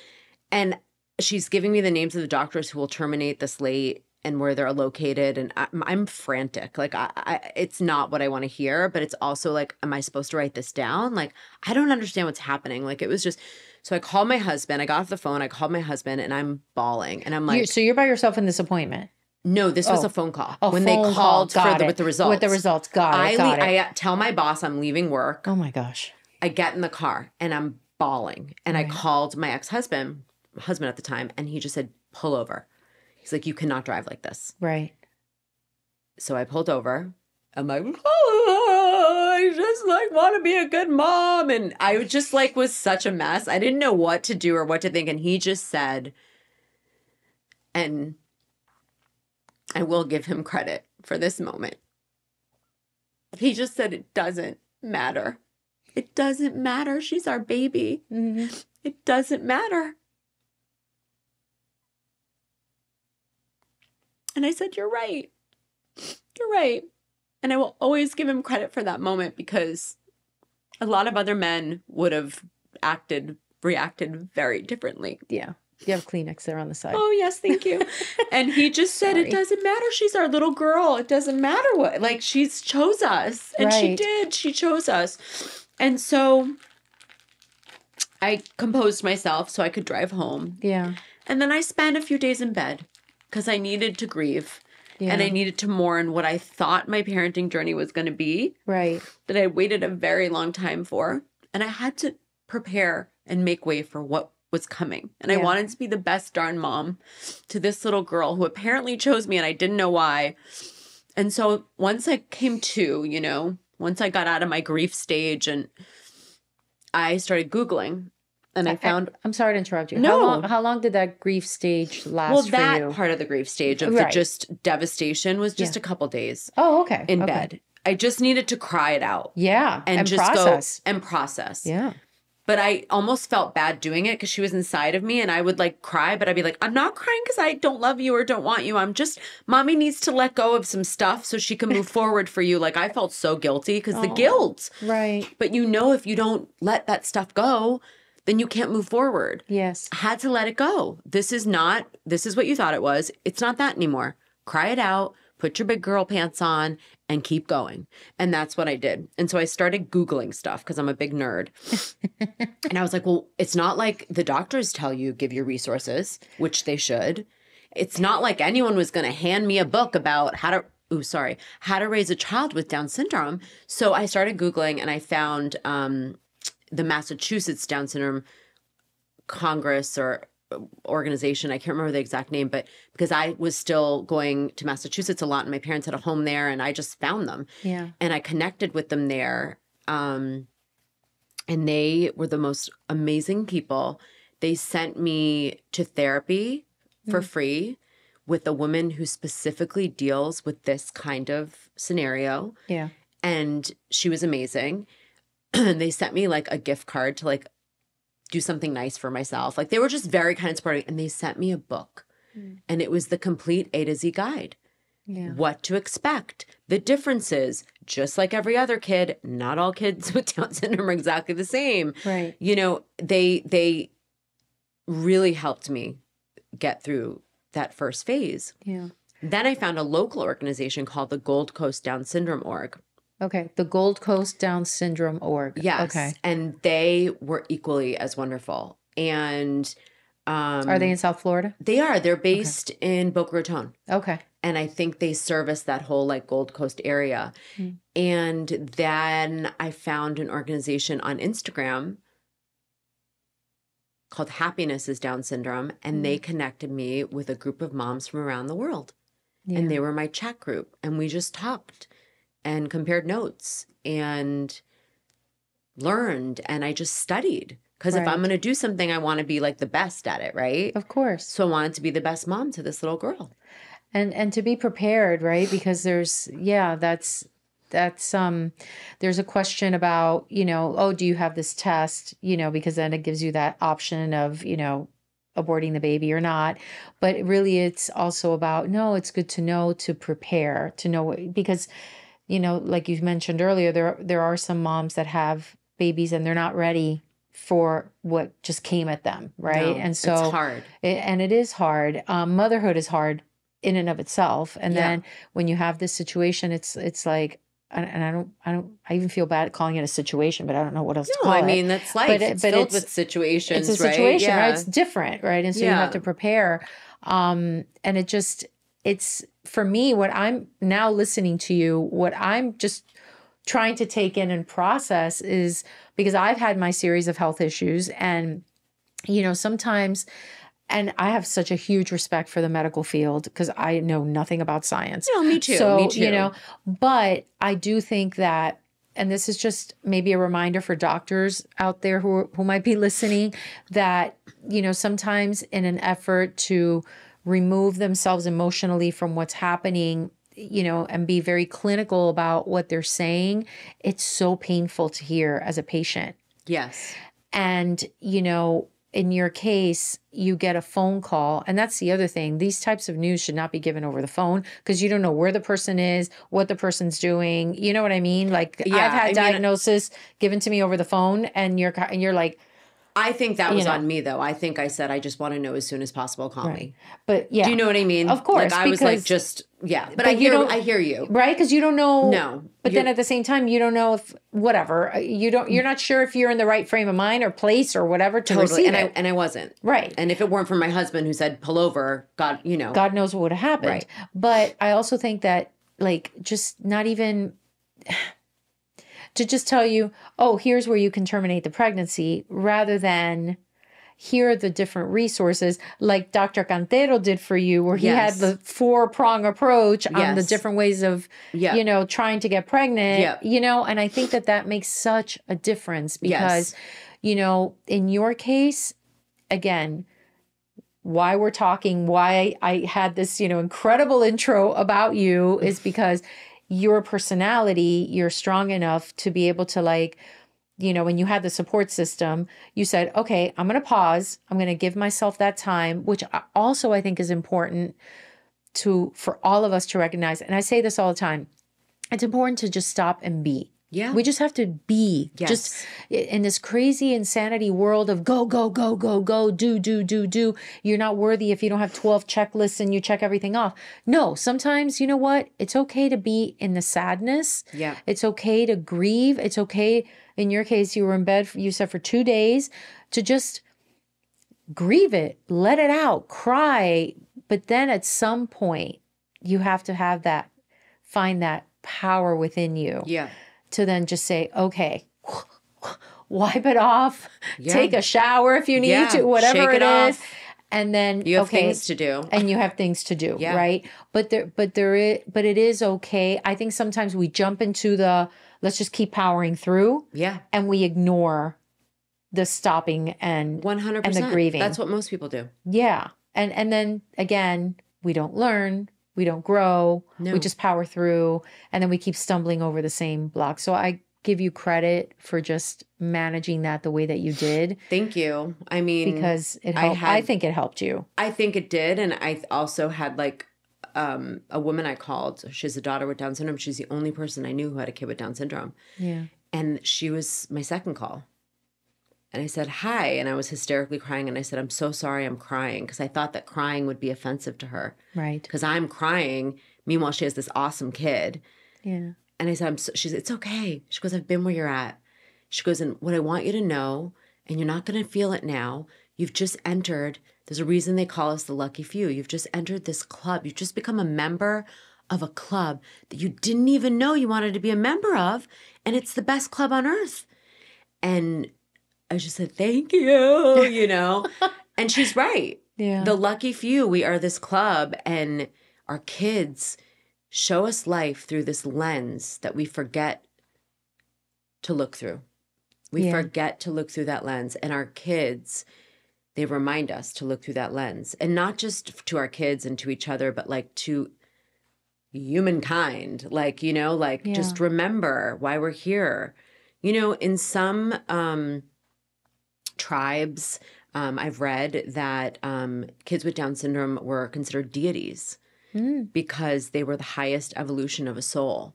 And she's giving me the names of the doctors who will terminate this late and where they're located. And I'm frantic. Like, it's not what I want to hear, but it's also like, am I supposed to write this down? Like, I don't understand what's happening. Like, it was just, so I called my husband. I got off the phone. I called my husband and I'm bawling. And I'm like. So you're by yourself in this appointment? No, this was a phone call. When they called with the results. With the results. Got it. I tell my boss I'm leaving work. Oh my gosh. I get in the car and I'm bawling. And I called my ex-husband, husband at the time, and he just said, pull over. He's like, you cannot drive like this. Right. So I pulled over. I'm like, I just want to be a good mom. And I just was such a mess. I didn't know what to do or what to think. And he just said, and I will give him credit for this moment. He just said, it doesn't matter. It doesn't matter. She's our baby. Mm-hmm. It doesn't matter. And I said, you're right. You're right. And I will always give him credit for that moment, because a lot of other men would have reacted very differently. Yeah. You have Kleenex there on the side. Oh, yes, thank you. And he just said, it doesn't matter. She's our little girl. It doesn't matter what, like, she's chose us. And she did. She chose us. And so I composed myself so I could drive home. Yeah. And then I spent a few days in bed because I needed to grieve. Yeah. And I needed to mourn what I thought my parenting journey was going to be. Right. That I waited a very long time for. And I had to prepare and make way for what was coming. And I wanted to be the best darn mom to this little girl who apparently chose me, and I didn't know why. And so once I came to, you know, once I got out of my grief stage, and I started Googling, and I found... I'm sorry to interrupt you. No. How long did that grief stage last for you? Well, that part of the grief stage of the just devastation was just a couple days. Oh, okay. In bed. I just needed to cry it out. Yeah. And just process. Go and process. Yeah. But I almost felt bad doing it because she was inside of me, and I would like cry, but I'd be like, I'm not crying because I don't love you or don't want you. I'm just, mommy needs to let go of some stuff so she can move forward for you. Like, I felt so guilty because the guilt. Right. But you know, if you don't let that stuff go, then you can't move forward. Yes. I had to let it go. This is what you thought it was. It's not that anymore. Cry it out, put your big girl pants on, and keep going. And that's what I did. And so I started Googling stuff because I'm a big nerd. And I was like, well, it's not like the doctors tell you give your resources, which they should. It's not like anyone was going to hand me a book about how to raise a child with Down syndrome. So I started Googling, and I found the Massachusetts Down Syndrome Congress or organization. I can't remember the exact name, but because I was still going to Massachusetts a lot, and my parents had a home there, and I just found them. Yeah. And I connected with them there. And they were the most amazing people. They sent me to therapy for free with a woman who specifically deals with this kind of scenario. Yeah. And she was amazing. They sent me like a gift card to like do something nice for myself. Like, they were just very kind of supportive. And they sent me a book, and it was the complete A to Z guide. Yeah. What to expect, the differences, just like every other kid. Not all kids with Down syndrome are exactly the same. Right. You know, they really helped me get through that first phase. Yeah. Then I found a local organization called the Gold Coast Down Syndrome Org. Okay. The Gold Coast Down Syndrome Org. Yes. Okay. And they were equally as wonderful. And are they in South Florida? They are. They're based in Boca Raton. Okay. And I think they service that whole like Gold Coast area. And then I found an organization on Instagram called Happiness is Down Syndrome. And they connected me with a group of moms from around the world. Yeah. And they were my chat group. And we just talked and compared notes and learned. And I just studied. Because if I'm going to do something, I want to be like the best at it, right? Of course. So I wanted to be the best mom to this little girl. And to be prepared, right? Because there's there's a question about, you know, oh, do you have this test? You know, because then it gives you that option of, you know, aborting the baby or not. But really it's also about, no, it's good to know, to prepare, to know, because, you know, like you mentioned earlier, there are some moms that have babies and they're not ready for what just came at them, right? No, and so it's hard. It is hard. Motherhood is hard in and of itself. And then when you have this situation, it's like, and I even feel bad calling it a situation, but I don't know what else to call it. I mean, that's life. It's filled with situations, it's a right? situation, right? It's different, right? And so you have to prepare. And it's for me, what I'm now listening to you, what I'm just trying to take in and process is, because I've had my series of health issues, and, you know, sometimes, and I have such a huge respect for the medical field because I know nothing about science. No, me too. So, me too. You know, but I do think that, and this is just maybe a reminder for doctors out there who might be listening, that, you know, sometimes in an effort to remove themselves emotionally from what's happening, you know, and be very clinical about what they're saying, it's so painful to hear as a patient. Yes. And, you know, in your case, you get a phone call. And that's the other thing. These types of news should not be given over the phone because you don't know where the person is, what the person's doing. You know what I mean? Like Yeah, I've had I mean, diagnosis given to me over the phone and you're like, I think that you was know. on me, though. I think I said, I just want to know as soon as possible. Call me. But yeah. Do you know what I mean? Of course. Like, I was like, because- just, yeah. But you don't- I hear you. Right? Because you don't know. No. But then at the same time, you don't know if whatever. You're not sure if you're in the right frame of mind or place or whatever to Totally. receive it. And I wasn't. Right. And if it weren't for my husband who said, pull over, God, you know. God knows what would have happened. Right. But I also think that, like, just not even to just tell you, oh, here's where you can terminate the pregnancy, rather than here are the different resources like Dr. Cantero did for you, where he had the 4-prong approach on the different ways of, you know, trying to get pregnant, you know, and I think that that makes such a difference because, you know, in your case, again, why we're talking, why I had this, you know, incredible intro about you is because your personality, you're strong enough to be able to, like, you know, when you had the support system, you said, okay, I'm going to pause. I'm going to give myself that time, which also I think is important for all of us to recognize. And I say this all the time. It's important to just stop and be. Yeah. We just have to be just in this crazy insanity world of go, go, go, go, go, do. You're not worthy if you don't have 12 checklists and you check everything off. No, sometimes, you know what? It's okay to be in the sadness. Yeah. It's okay to grieve. It's okay. In your case, you were in bed, you said, for 2 days, to just grieve it, let it out, cry. But then at some point, you have to have that, find that power within you. Yeah. To then just say, okay, wipe it off, take a shower if you need to, whatever it is. And then you have things to do. And you have things to do, right? But it is okay. I think sometimes we jump into let's just keep powering through. Yeah. And we ignore the stopping and 100%. and the grieving. That's what most people do. Yeah. And then again, we don't learn. We don't grow. No. We just power through, and then we keep stumbling over the same block. So I give you credit for just managing that the way that you did. Thank you. I mean, because it helped. I think it helped you. I think it did. And I also had like a woman I called. She has a daughter with Down syndrome. She's the only person I knew who had a kid with Down syndrome. Yeah. And she was my second call. And I said, hi. And I was hysterically crying. And I said, I'm so sorry I'm crying. Because I thought that crying would be offensive to her. Right. Because I'm crying. Meanwhile, she has this awesome kid. Yeah. And I said, she said, it's okay. She goes, I've been where you're at. She goes, and what I want you to know, and you're not going to feel it now, you've just entered, there's a reason they call us the lucky few. You've just entered this club. You've just become a member of a club that you didn't even know you wanted to be a member of. And it's the best club on earth. And I just said, thank you, you know. And she's right. Yeah. The lucky few, we are this club, and our kids show us life through this lens that we forget to look through. We forget to look through that lens. And our kids, they remind us to look through that lens. And not just to our kids and to each other, but like to humankind. Like, you know, like just remember why we're here. You know, in some tribes, I've read that kids with Down syndrome were considered deities because they were the highest evolution of a soul.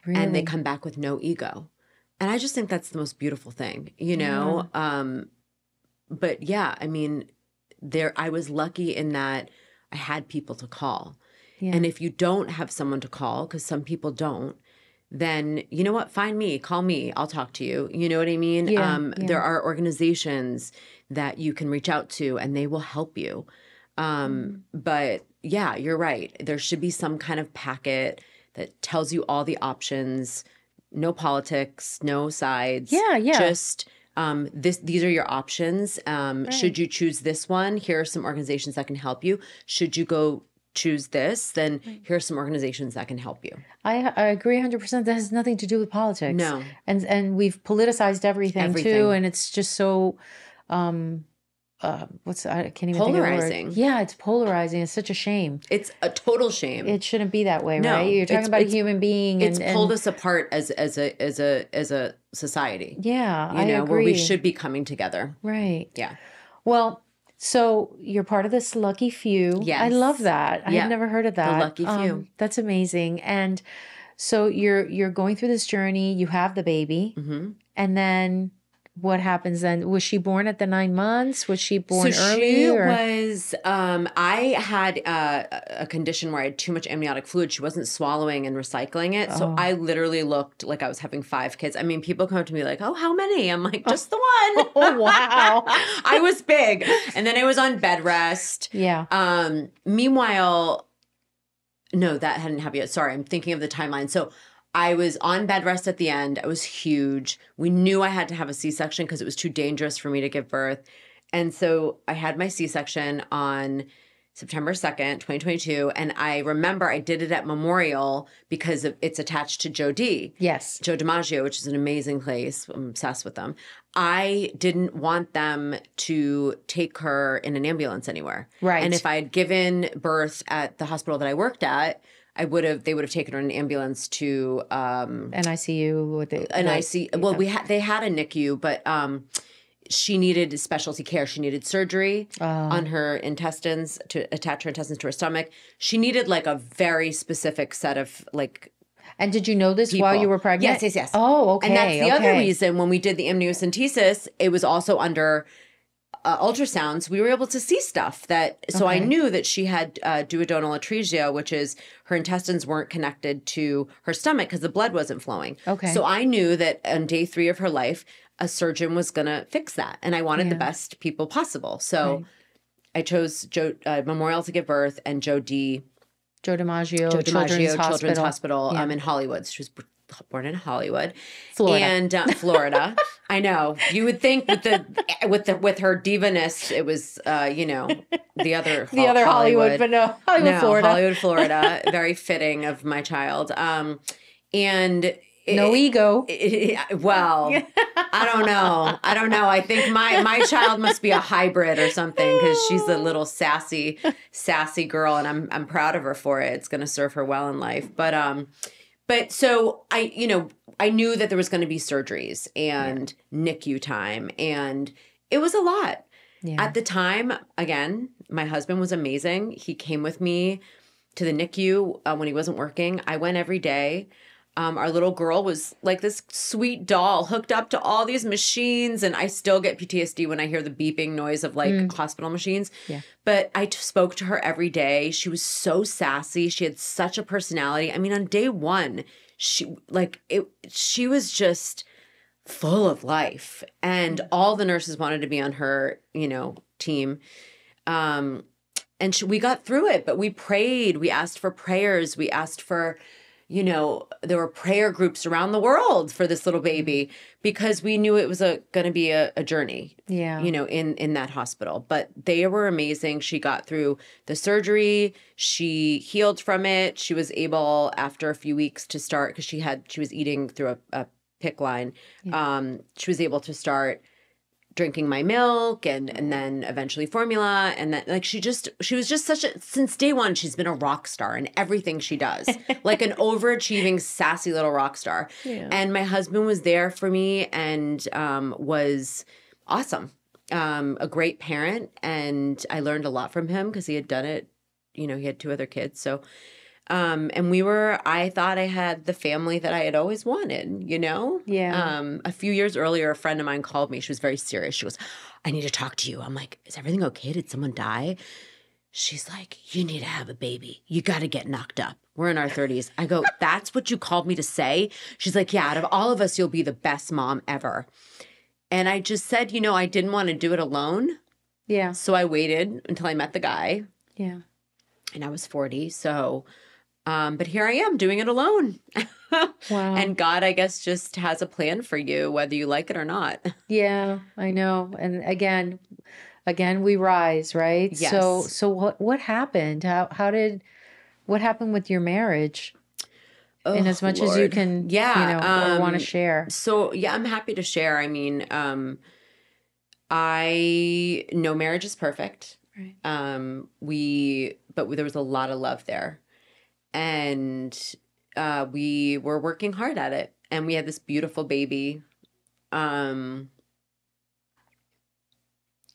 Really? And they come back with no ego. And I just think that's the most beautiful thing, you know? But yeah, I mean, I was lucky in that I had people to call. Yeah. And if you don't have someone to call, because some people don't, then you know what? Find me, call me, I'll talk to you. You know what I mean? There are organizations that you can reach out to and they will help you. But yeah, you're right. There should be some kind of packet that tells you all the options, no politics, no sides. Yeah. Just these are your options. Right. Should you choose this one? Here are some organizations that can help you. Should you go choose this, then here are some organizations that can help you. I agree 100%. That has nothing to do with politics. No. And we've politicized everything too. And it's just so, I can't even polarizing. think of the word. Yeah, it's polarizing. It's such a shame. It's a total shame. It shouldn't be that way, right? You're talking about a human being. It's pulled us apart as a society. Yeah, I agree. Where we should be coming together. Right. Yeah. Well, so you're part of this lucky few. I love Yes. that. I had Yeah. never heard of The that. lucky few. That's amazing. And so you're going through this journey. You have the baby, Mm-hmm. and then what happens then? Was she born at the 9 months? Was she So born she early, or? was, I had a condition where I had too much amniotic fluid. She wasn't swallowing and recycling it. So Oh. I literally looked like I was having 5 kids. I mean, people come up to me like, oh, how many? I'm like, just the one. Oh, wow. I was big. And then I was on bed rest. Yeah. Meanwhile, no, that hadn't happened yet. Sorry, I'm thinking of the timeline. So I was on bed rest at the end. I was huge. We knew I had to have a C-section because it was too dangerous for me to give birth. And so I had my C-section on September 2nd, 2022. And I remember I did it at Memorial because it's attached to Joe D. Yes. Joe DiMaggio, which is an amazing place. I'm obsessed with them. I didn't want them to take her in an ambulance anywhere. Right. And if I had given birth at the hospital that I worked at, they would have taken her in an ambulance to An ICU with it. an ICU. Well, they had a NICU, but she needed specialty care. She needed surgery on her intestines to attach her intestines to her stomach. She needed like a very specific set of like. And did you know this people. while you were pregnant? Yes. Oh, okay. And that's the other reason when we did the amniocentesis, it was also under ultrasounds. We were able to see stuff that, so I knew that she had duodenal atresia, which is her intestines weren't connected to her stomach because the blood wasn't flowing. Okay. So I knew that on day 3 of her life, a surgeon was going to fix that. And I wanted the best people possible. So I chose Memorial to give birth and Joe DiMaggio Children's Hospital in Hollywood. She was born in Hollywood, Florida. And Florida. I know. You would think with her divaness, it was the other Hollywood, but no, Florida. Hollywood, Florida. Very fitting of my child. And no ego. Well, I don't know. I think my child must be a hybrid or something because she's a little sassy girl, and I'm proud of her for it. It's going to serve her well in life. But so I knew that there was going to be surgeries and NICU time, and it was a lot. Yeah. At the time, again, my husband was amazing. He came with me to the NICU when he wasn't working. I went every day. Our little girl was like this sweet doll hooked up to all these machines. And I still get PTSD when I hear the beeping noise of like hospital machines. Yeah. But I spoke to her every day. She was so sassy. She had such a personality. I mean, on day 1, she was just full of life. And all the nurses wanted to be on her, team. And we got through it, but we prayed. We asked for prayers. We asked for... there were prayer groups around the world for this little baby because we knew it was going to be a journey, in that hospital. But they were amazing. She got through the surgery. She healed from it. She was able, after a few weeks, to start, because she was eating through a PICC line. Yeah. She was able to start drinking my milk and then eventually formula. And then like she was just since day 1, she's been a rock star in everything she does, like an overachieving, sassy little rock star. Yeah. And my husband was there for me and was awesome. A great parent. And I learned a lot from him because he had done it. He had 2 other kids. So, and I thought I had the family that I had always wanted, Yeah. A few years earlier, a friend of mine called me. She was very serious. She goes, I need to talk to you. I'm like, is everything okay? Did someone die? She's like, you need to have a baby. You got to get knocked up. We're in our 30s. I go, that's what you called me to say? She's like, yeah, out of all of us, you'll be the best mom ever. And I just said, I didn't want to do it alone. Yeah. So I waited until I met the guy. Yeah. And I was 40. So... but here I am doing it alone. Wow. And God, I guess, just has a plan for you, whether you like it or not. Yeah, I know. And again, we rise, right? Yes. So what happened? What happened with your marriage? Oh, in as much Lord. As you can, or want to share. So yeah, I'm happy to share. I mean, I know marriage is perfect. Right. But there was a lot of love there. And we were working hard at it. And we had this beautiful baby.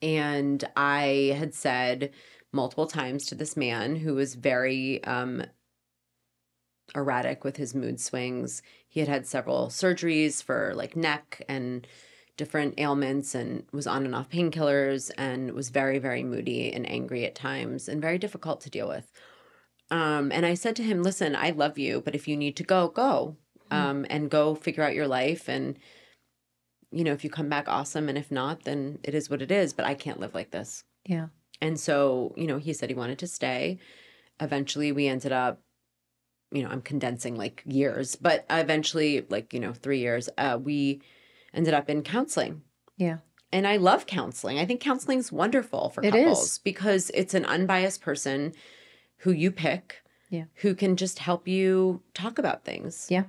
And I had said multiple times to this man who was very erratic with his mood swings. He had had several surgeries for like neck and different ailments and was on and off painkillers and was very, very moody and angry at times and very difficult to deal with. And I said to him, listen, I love you, but if you need to go, go. And go figure out your life. And, you know, if you come back, awesome. And if not, then it is what it is. But I can't live like this. Yeah. And so, you know, he said he wanted to stay. Eventually we ended up, you know, I'm condensing like years, but eventually, like, you know, 3 years, we ended up in counseling. Yeah. And I love counseling. I think counseling is wonderful for couples because it's an unbiased person who you pick, who can just help you talk about things. Yeah.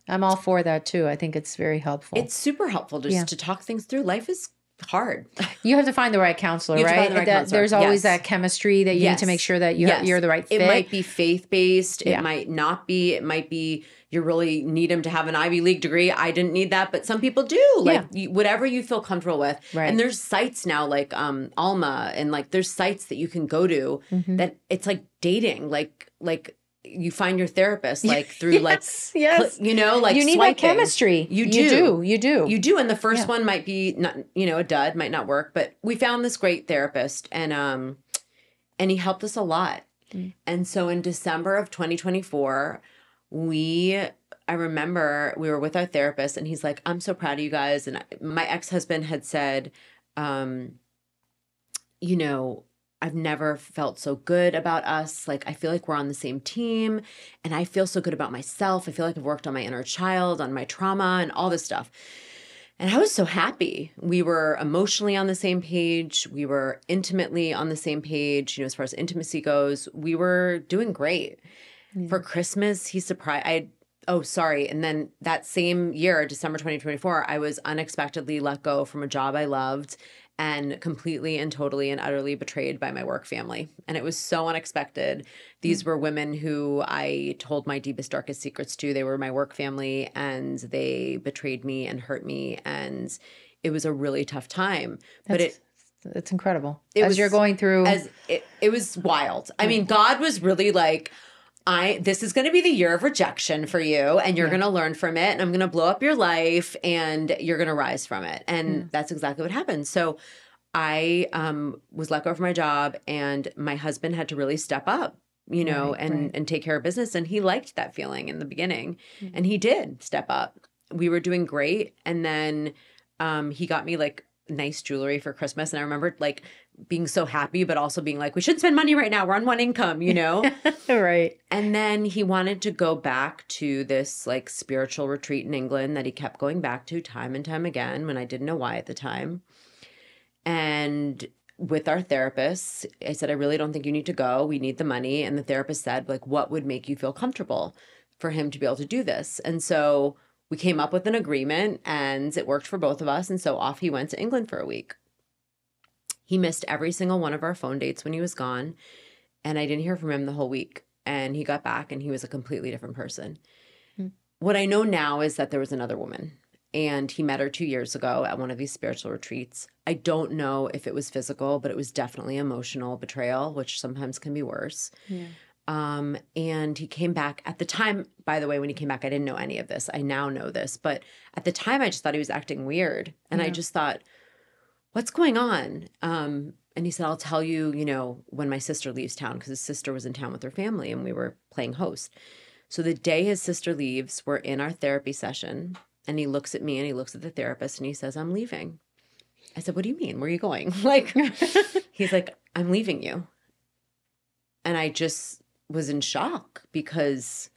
I'm all for that too. I think it's very helpful. It's super helpful just to talk things through. Life is hard. You have to find the right counselor, right? There's always that chemistry that you need to make sure that you're the right fit. It might be faith-based. It might not be. It might be you really need him to have an Ivy League degree. I didn't need that, but some people do. Like whatever you feel comfortable with. Right. And there's sites now like Alma and like there's sites that you can go to that it's like dating. Like you find your therapist like through you know, like you need swiping. that chemistry. You do. And the first one might be not, you know, a dud, might not work, but we found this great therapist and he helped us a lot. And so in December of 2024, I remember we were with our therapist and he's like, I'm so proud of you guys. And my ex-husband had said, you know, I've never felt so good about us. Like, I feel like we're on the same team and I feel so good about myself. I feel like I've worked on my inner child, on my trauma and all this stuff. And I was so happy. We were emotionally on the same page. We were intimately on the same page. You know, as far as intimacy goes, we were doing great. Yeah. For Christmas, he surprised, and then that same year, December 2024, I was unexpectedly let go from a job I loved and completely and totally and utterly betrayed by my work family. And it was so unexpected. These were women who I told my deepest, darkest secrets to. They were my work family and they betrayed me and hurt me. And it was a really tough time. It's incredible. You're going through. It was wild. I mean, God was really like, this is going to be the year of rejection for you and you're going to learn from it and I'm going to blow up your life and you're going to rise from it. And that's exactly what happened. So I was let go from my job and my husband had to really step up, you know, and take care of business. And he liked that feeling in the beginning and he did step up. We were doing great. And then he got me like nice jewelry for Christmas. And I remember like being so happy, but also being like, we shouldn't spend money right now. We're on one income, you know? Right. And then he wanted to go back to this like spiritual retreat in England that he kept going back to time and time again when I didn't know why at the time. And with our therapist, I said, I really don't think you need to go. We need the money. And the therapist said, like, what would make you feel comfortable for him to be able to do this? And so we came up with an agreement and it worked for both of us. And so off he went to England for a week. He missed every single one of our phone dates when he was gone. And I didn't hear from him the whole week. And he got back and he was a completely different person. What I know now is that there was another woman. And he met her 2 years ago at one of these spiritual retreats. I don't know if it was physical, but it was definitely emotional betrayal, which sometimes can be worse. Yeah. And he came back at the time, by the way, when he came back, I didn't know any of this. I now know this. But at the time, I just thought he was acting weird. And I just thought, what's going on? And he said, I'll tell you, you know, when my sister leaves town, because his sister was in town with her family and we were playing host. So the day his sister leaves, we're in our therapy session and he looks at me and he looks at the therapist and he says, I'm leaving. I said, what do you mean? Where are you going? Like, he's like, I'm leaving you. And I just was in shock because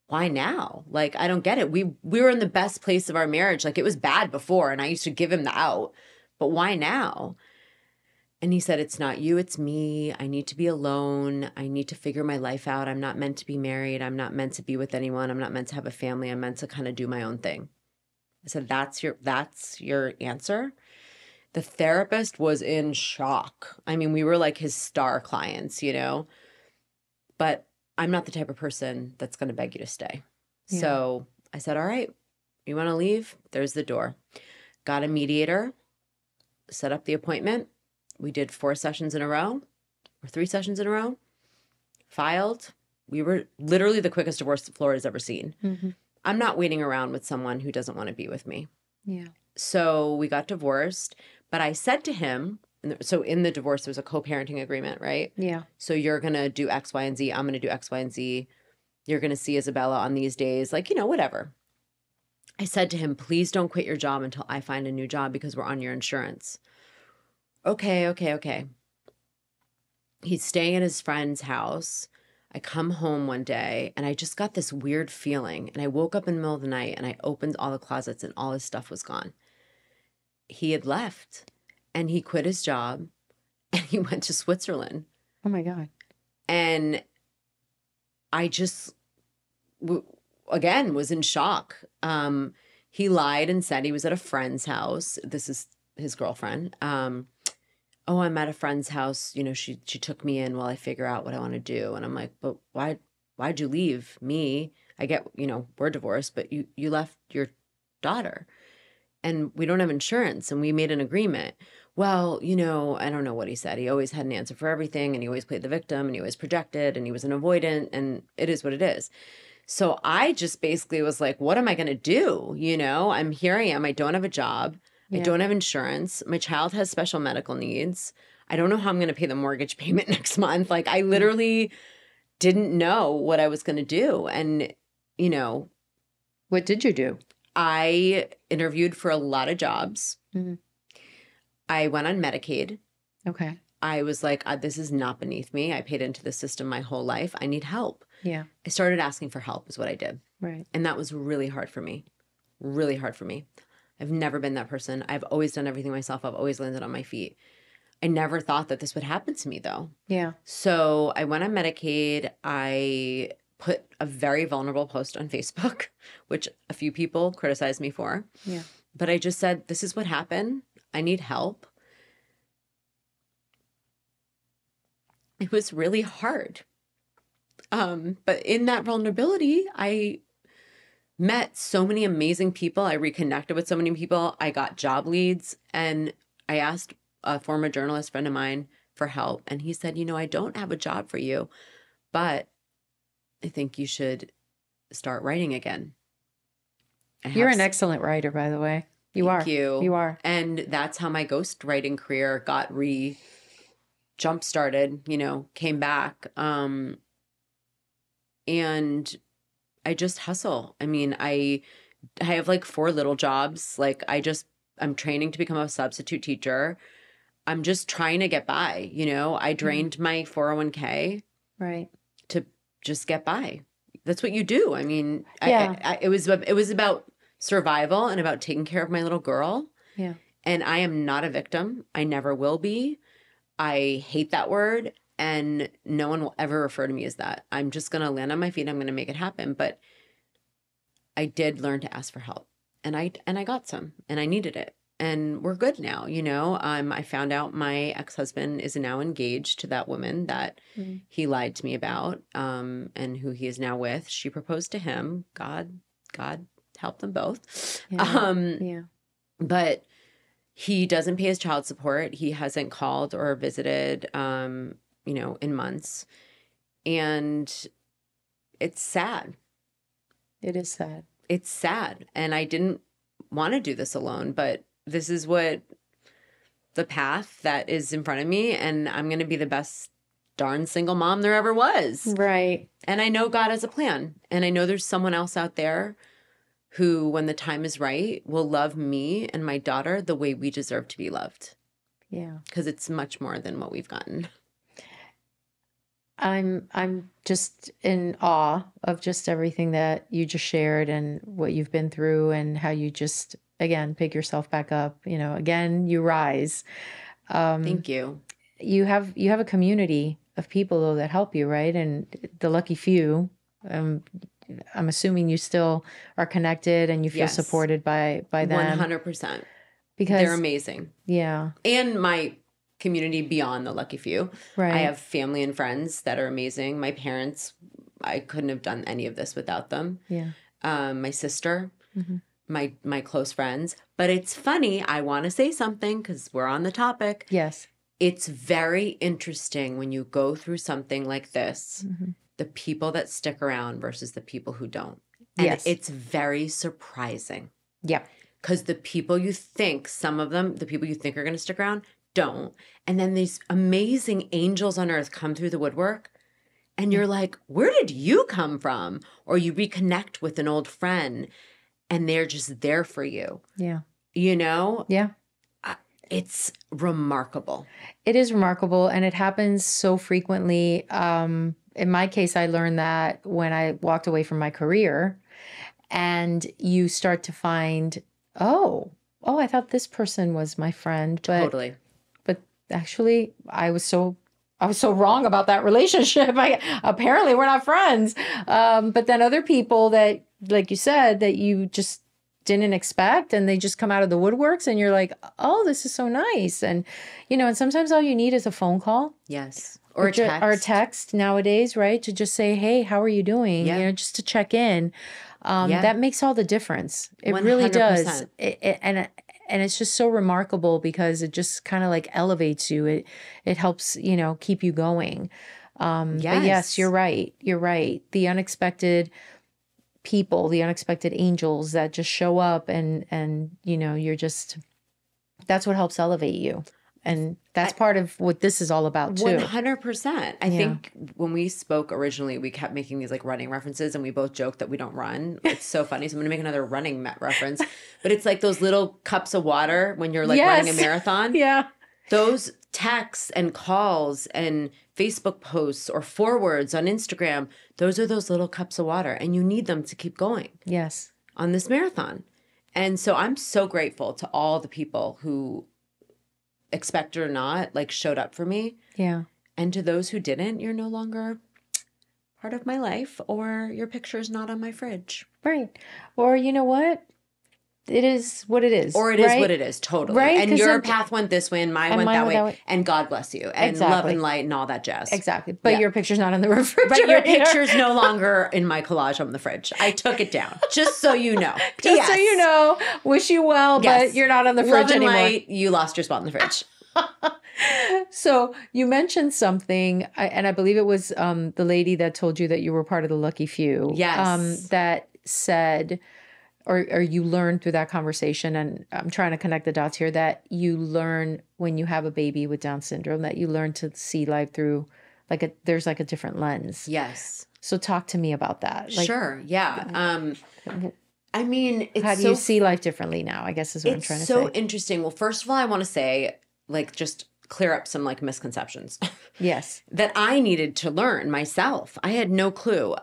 why now? Like, I don't get it. We were in the best place of our marriage. Like, it was bad before and I used to give him the out, but why now? And he said, it's not you, it's me. I need to be alone. I need to figure my life out. I'm not meant to be married. I'm not meant to be with anyone. I'm not meant to have a family. I'm meant to kind of do my own thing. I said, that's your answer? The therapist was in shock. I mean, we were like his star clients, you know, but I'm not the type of person that's going to beg you to stay. Yeah. So I said, all right, you want to leave? There's the door. Got a mediator. set up the appointment. We did 4 sessions in a row or 3 sessions in a row, filed. We were literally the quickest divorce Florida's ever seen. Mm-hmm. I'm not waiting around with someone who doesn't want to be with me. Yeah. So we got divorced, but I said to him, so in the divorce, there was a co-parenting agreement, right? Yeah. So you're going to do X, Y, and Z. I'm going to do X, Y, and Z. You're going to see Isabella on these days, like, whatever. I said to him, please don't quit your job until I find a new job because we're on your insurance. Okay. He's staying at his friend's house. I come home one day and I just got this weird feeling. And I woke up in the middle of the night and I opened all the closets and all his stuff was gone. He had left and he quit his job and he went to Switzerland. Oh my God. And I just, again, was in shock. He lied and said he was at a friend's house. This is his girlfriend. Oh, I'm at a friend's house. She took me in while I figure out what I want to do. And I'm like, but why'd you leave me? I get, we're divorced, but you left your daughter and we don't have insurance and we made an agreement. Well, I don't know what he said. He always had an answer for everything and he always played the victim and he always projected and he was an avoidant and it is what it is. So I just basically was like, what am I going to do? Here I am. I don't have a job. Yeah. I don't have insurance. My child has special medical needs. I don't know how I'm going to pay the mortgage payment next month. Like I literally didn't know what I was going to do. And, what did you do? I interviewed for a lot of jobs. Mm-hmm. I went on Medicaid. Okay. I was like, this is not beneath me. I paid into the system my whole life. I need help. Yeah. I started asking for help is what I did. Right. And that was really hard for me. Really hard for me. I've never been that person. I've always done everything myself. I've always landed on my feet. I never thought that this would happen to me though. Yeah. So I went on Medicaid. I put a very vulnerable post on Facebook, which a few people criticized me for. Yeah. But I just said, this is what happened. I need help. It was really hard. But in that vulnerability, I met so many amazing people. I reconnected with so many people. I got job leads and I asked a former journalist friend of mine for help. And he said, I don't have a job for you, but I think you should start writing again. You're an excellent writer, by the way. Thank you. You are. And that's how my ghost writing career got jump started, came back. And I just hustle. I mean, I have like 4 little jobs. Like I'm training to become a substitute teacher. I'm just trying to get by, I drained my 401k. Right. To just get by. That's what you do. I mean, yeah. It was about survival and about taking care of my little girl. Yeah. And I am not a victim. I never will be. I hate that word. And no one will ever refer to me as that. I'm just going to land on my feet. I'm going to make it happen. But I did learn to ask for help. And I got some. And I needed it. And we're good now, I found out my ex-husband is now engaged to that woman that he lied to me about, and who he is now with. She proposed to him. God help them both. Yeah. But he doesn't pay his child support. He hasn't called or visited, in months. And it's sad. It is sad. It's sad. And I didn't want to do this alone, but this is what the path that is in front of me. And I'm going to be the best darn single mom there ever was. Right. And I know God has a plan. And I know there's someone else out there who, when the time is right, will love me and my daughter the way we deserve to be loved. Yeah. Because it's much more than what we've gotten. I'm just in awe of just everything that you just shared and what you've been through and how you just, again, pick yourself back up. Again, you rise. Thank you. You have a community of people though that help you, right? And the lucky few. I'm assuming you still are connected and you feel supported by them. 100%. Because they're amazing. Yeah. And my community beyond the lucky few. Right. I have family and friends that are amazing. My parents, I couldn't have done any of this without them. Yeah. My sister, my close friends. But it's funny. I want to say something because we're on the topic. Yes. It's very interesting when you go through something like this, the people that stick around versus the people who don't. And Yes. it's very surprising. Yeah. Because the people you think, some of them, the people you think are going to stick around, don't. And then these amazing angels on earth come through the woodwork. And you're like, where did you come from? Or you reconnect with an old friend and they're just there for you. Yeah. You know? Yeah. It's remarkable. It is remarkable, and it happens so frequently. In my case, I learned that when I walked away from my career, and you start to find, oh, I thought this person was my friend, Totally. but actually, I was so wrong about that relationship. Apparently, we're not friends. But then other people that, like you said, that you just didn't expect, and they just come out of the woodworks, and you're like, oh, this is so nice. And, and sometimes all you need is a phone call. Yes. Or a text. Or a text nowadays, right? To just say, hey, how are you doing? Yeah. Just to check in. That makes all the difference. It 100%. Really does. And it's just so remarkable because it just kind of like elevates you. It helps, keep you going. But yes, you're right. You're right. The unexpected people, the unexpected angels that just show up and you're just, that's what helps elevate you. And that's part of what this is all about too. 100%. I think when we spoke originally, we kept making these like running references, and we both joked that we don't run. It's so funny. So I'm going to make another running reference, but it's like those little cups of water when you're like running a marathon. Yeah. Those texts and calls and Facebook posts or forwards on Instagram, those are those little cups of water, and you need them to keep going. Yes. On this marathon. And so I'm so grateful to all the people who, expect it or not, like showed up for me. Yeah. And to those who didn't, you're no longer part of my life, or your picture's not on my fridge. Right. Or you know what? It is what it is. Or it is what it is, totally. Right? And your path went this way and mine went that way. And God bless you. And love and light and all that jazz. Exactly. But your picture's not on the refrigerator. But your picture's no longer in my collage on the fridge. I took it down. Just so you know. Just so you know. Wish you well, but you're not on the fridge anymore. Love and light, you lost your spot in the fridge. So you mentioned something, and I believe it was the lady that told you that you were part of the lucky few. Yes. That said, or you learned through that conversation, and I'm trying to connect the dots here, that you learn when you have a baby with Down syndrome, that you learn to see life through there's like a different lens. Yes. So talk to me about that. Sure. Yeah. I mean, it's how do you see life differently now, I guess is what I'm trying to say. It's so interesting. Well, first of all, I want to say, like, just clear up some like misconceptions. Yes. That I needed to learn myself. I had no clue.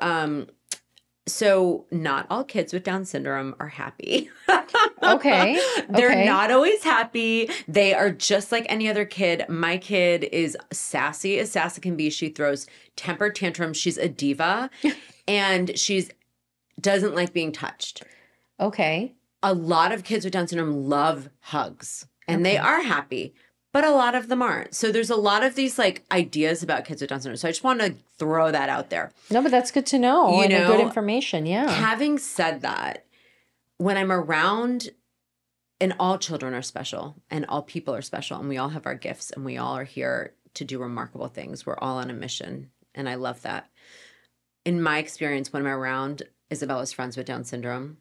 So not all kids with Down syndrome are happy. Okay. They're not always happy. They are just like any other kid. My kid is sassy as sassy can be. She throws temper tantrums. She's a diva and doesn't like being touched. Okay. A lot of kids with Down syndrome love hugs and they are happy. But a lot of them aren't. So there's a lot of these like ideas about kids with Down syndrome. So I just want to throw that out there. No, but that's good to know. And good information. Yeah. Having said that, when I'm around, and all children are special and all people are special and we all have our gifts and we all are here to do remarkable things. We're all on a mission. And I love that. In my experience, when I'm around Isabella's friends with Down syndrome,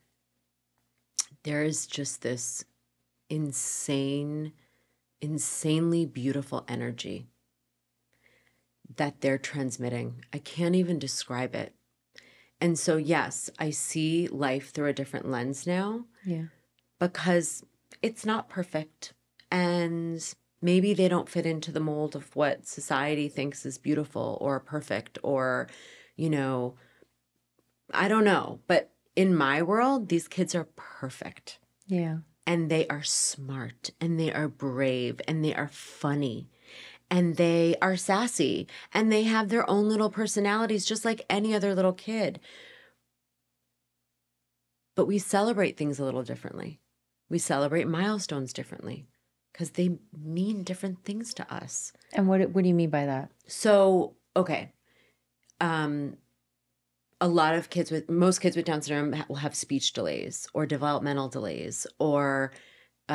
there is just this insanely beautiful energy that they're transmitting. I can't even describe it. And so, yes, I see life through a different lens now. Yeah. Because it's not perfect. And maybe they don't fit into the mold of what society thinks is beautiful or perfect or, I don't know. But in my world, these kids are perfect. Yeah. And they are smart and they are brave and they are funny and they are sassy and they have their own little personalities just like any other little kid. But we celebrate things a little differently. We celebrate milestones differently because they mean different things to us. And what do you mean by that? So, okay. most kids with Down syndrome will have speech delays or developmental delays or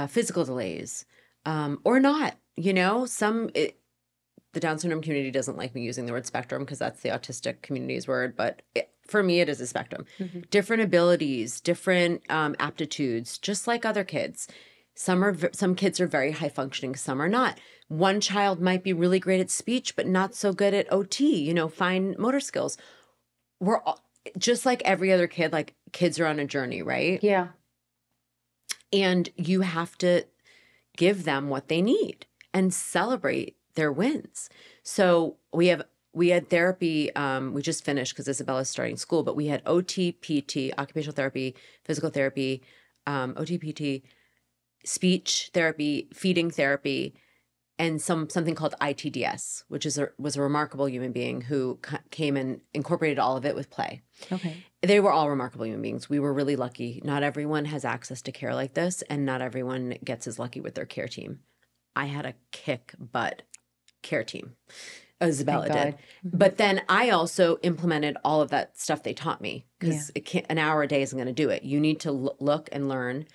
physical delays, or not. The Down syndrome community doesn't like me using the word spectrum because that's the autistic community's word, but for me, it is a spectrum. Mm-hmm. Different abilities, different aptitudes, just like other kids. Some kids are very high functioning, some are not. One child might be really great at speech, but not so good at OT, fine motor skills. We're all, just like every other kid, like kids are on a journey, right? Yeah. And you have to give them what they need and celebrate their wins. So we had therapy. We just finished because Isabella's starting school, but we had OT, PT, occupational therapy, physical therapy, OT, PT, speech therapy, feeding therapy, and something called ITDS, which was a remarkable human being who came and incorporated all of it with play. Okay. They were all remarkable human beings. We were really lucky. Not everyone has access to care like this, and not everyone gets as lucky with their care team. I had a kick butt care team. Isabella did. Mm-hmm. But then I also implemented all of that stuff they taught me because an hour a day isn't going to do it. You need to look and learn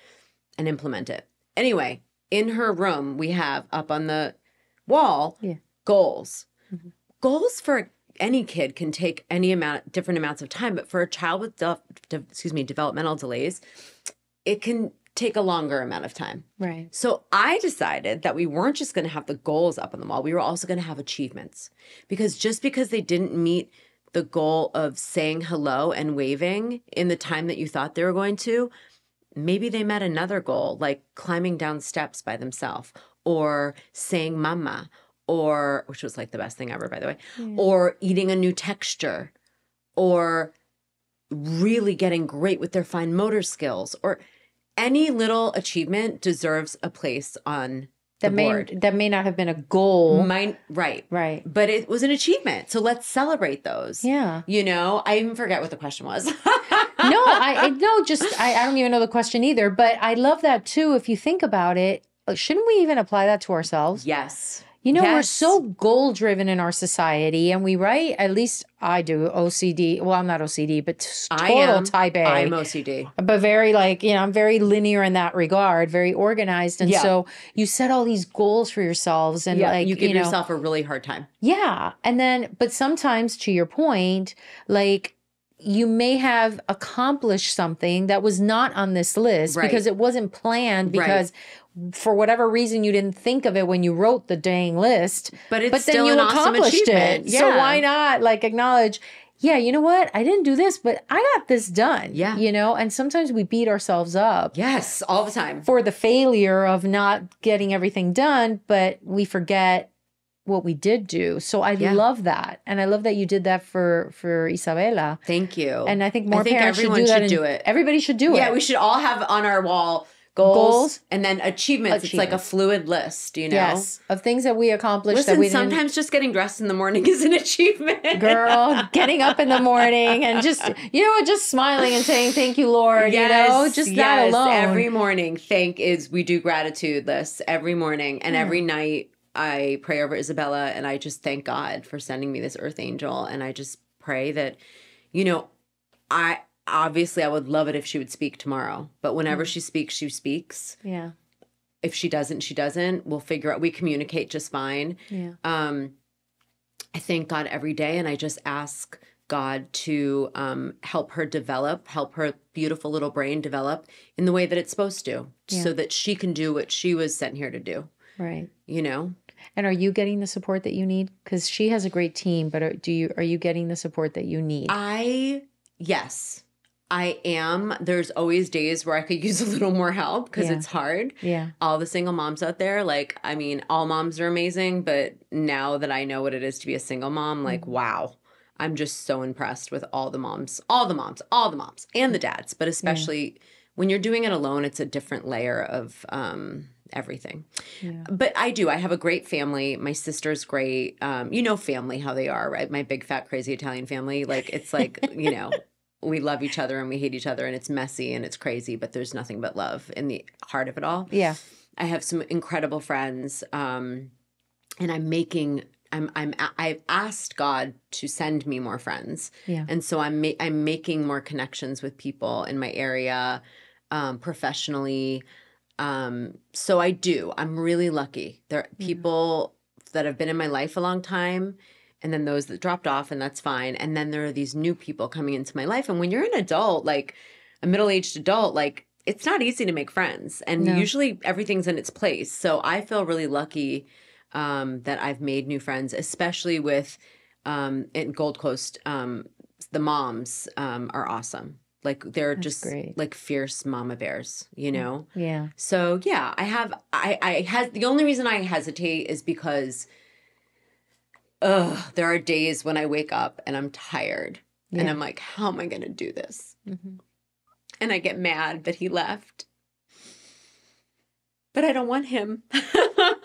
and implement it. Anyway, in her room, we have up on the wall goals. Mm-hmm. Goals for any kid can take different amounts of time, but for a child with developmental delays, it can take a longer amount of time. Right. So I decided that we weren't just going to have the goals up on the wall. We were also going to have achievements, because just because they didn't meet the goal of saying hello and waving in the time that you thought they were going to, maybe they met another goal, like climbing down steps by themselves, or saying mama, which was like the best thing ever, by the way, or eating a new texture, or really getting great with their fine motor skills, or any little achievement deserves a place on the board. That may not have been a goal. Right. But it was an achievement. So let's celebrate those. Yeah. I even forget what the question was. I don't even know the question either. But I love that too. If you think about it, shouldn't we even apply that to ourselves? Yes. We're so goal driven in our society, and we write, at least I do, OCD. Well, I'm not OCD, but total type A. I'm OCD. But very I'm very linear in that regard, very organized. And so you set all these goals for yourselves, and you give yourself a really hard time. Yeah. And then, but sometimes, to your point, you may have accomplished something that was not on this list because it wasn't planned, because for whatever reason you didn't think of it when you wrote the dang list. But then still you accomplished it. Yeah. So why not acknowledge, you know what? I didn't do this, but I got this done. Yeah. And sometimes we beat ourselves up. Yes, all the time. For the failure of not getting everything done, but we forget what we did do. So I love that. And I love that you did that for Isabella. Thank you. And I think parents should do that. Everybody should do it. Yeah, we should all have on our wall goals and then achievements. It's like a fluid list, Yes, of things that we accomplished. Listen, sometimes just getting dressed in the morning is an achievement. Girl, getting up in the morning and just smiling and saying, thank you, Lord, that alone. Every morning, we do gratitude lists every morning, and every night I pray over Isabella, and I just thank God for sending me this earth angel. And I just pray that, I would love it if she would speak tomorrow, but whenever she speaks, she speaks. Yeah. If she doesn't, she doesn't. We'll figure out, we communicate just fine. Yeah. I thank God every day, and I just ask God to help her beautiful little brain develop in the way that it's supposed to, so that she can do what she was sent here to do. Right. And are you getting the support that you need? Because she has a great team, but are you getting the support that you need? Yes, I am. There's always days where I could use a little more help because it's hard. Yeah. All the single moms out there, all moms are amazing, but now that I know what it is to be a single mom, wow, I'm just so impressed with all the moms, and the dads, but especially when you're doing it alone, it's a different layer of everything. Yeah. But I have a great family. My sister's great. Family, how they are, right? My big, fat, crazy Italian family. It's we love each other and we hate each other, and it's messy and it's crazy, but there's nothing but love in the heart of it all. Yeah. I have some incredible friends, and I'm making I've asked God to send me more friends. Yeah. And so I'm making more connections with people in my area, professionally. So I'm really lucky. There are people that have been in my life a long time, and then those that dropped off, and that's fine. And then there are these new people coming into my life. And when you're an adult, like a middle-aged adult, like it's not easy to make friends. And usually everything's in its place. So I feel really lucky that I've made new friends, especially with in Gold Coast. The moms are awesome. Like they're That's just great. like fierce mama bears, you know? Yeah. So yeah, the only reason I hesitate is because there are days when I wake up and I'm tired and I'm like, how am I going to do this? Mm-hmm. And I get mad that he left. But I don't want him.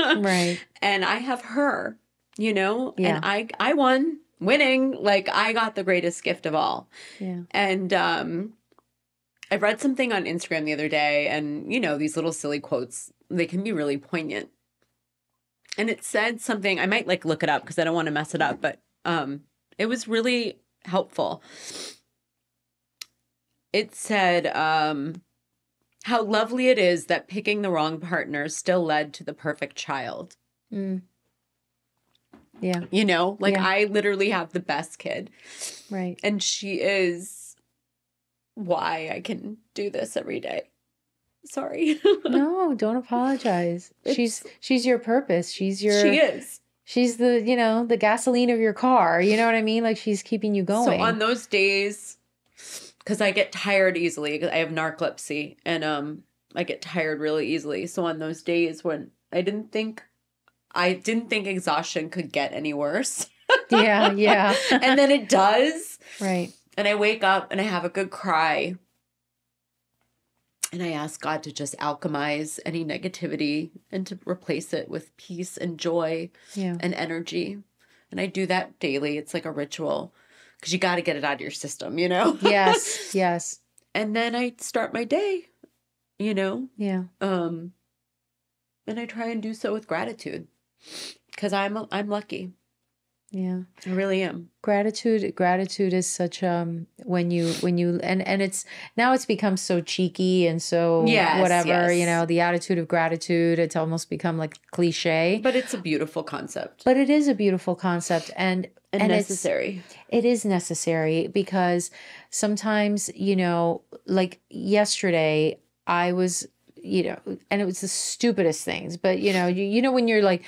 Right. And I have her, you know? Yeah. And I won. Winning, like I got the greatest gift of all. Yeah. And I read something on Instagram the other day, and you know, these little silly quotes, they can be really poignant. And it said something, I might like look it up because I don't want to mess it up, but it was really helpful. It said, how lovely it is that picking the wrong partner still led to the perfect child. Mm. Yeah. You know, like I literally have the best kid. Right. And she is why I can do this every day. Sorry. No, don't apologize. She's your purpose. She is. She's the, you know, the gasoline of your car. You know what I mean? Like she's keeping you going. So on those days, because I get tired easily, because I have narcolepsy, and I get tired really easily. So on those days when I didn't think exhaustion could get any worse. Yeah. And then it does. Right. And I wake up and I have a good cry. And I ask God to just alchemize any negativity and to replace it with peace and joy and energy. And I do that daily. It's like a ritual because you got to get it out of your system, you know? Yes. And then I start my day, you know? Yeah. And I try and do so with gratitude because I'm lucky. Yeah. I really am. Gratitude is such when you and it's become so cheeky and so whatever, you know, the attitude of gratitude, it's almost become like cliche. But it's a beautiful concept. But it is a beautiful concept and necessary. It is necessary because sometimes, you know, like yesterday I was, you know, and it was the stupidest things, but you know when you're like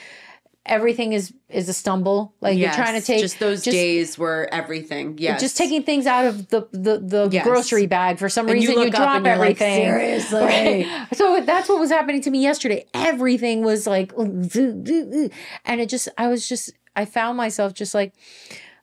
everything is a stumble. Like you're trying to take just those days where everything. Yes. Just taking things out of the grocery bag for some reason. You drop everything. Like, seriously. Right? So that's what was happening to me yesterday. Everything was like, and I found myself just like,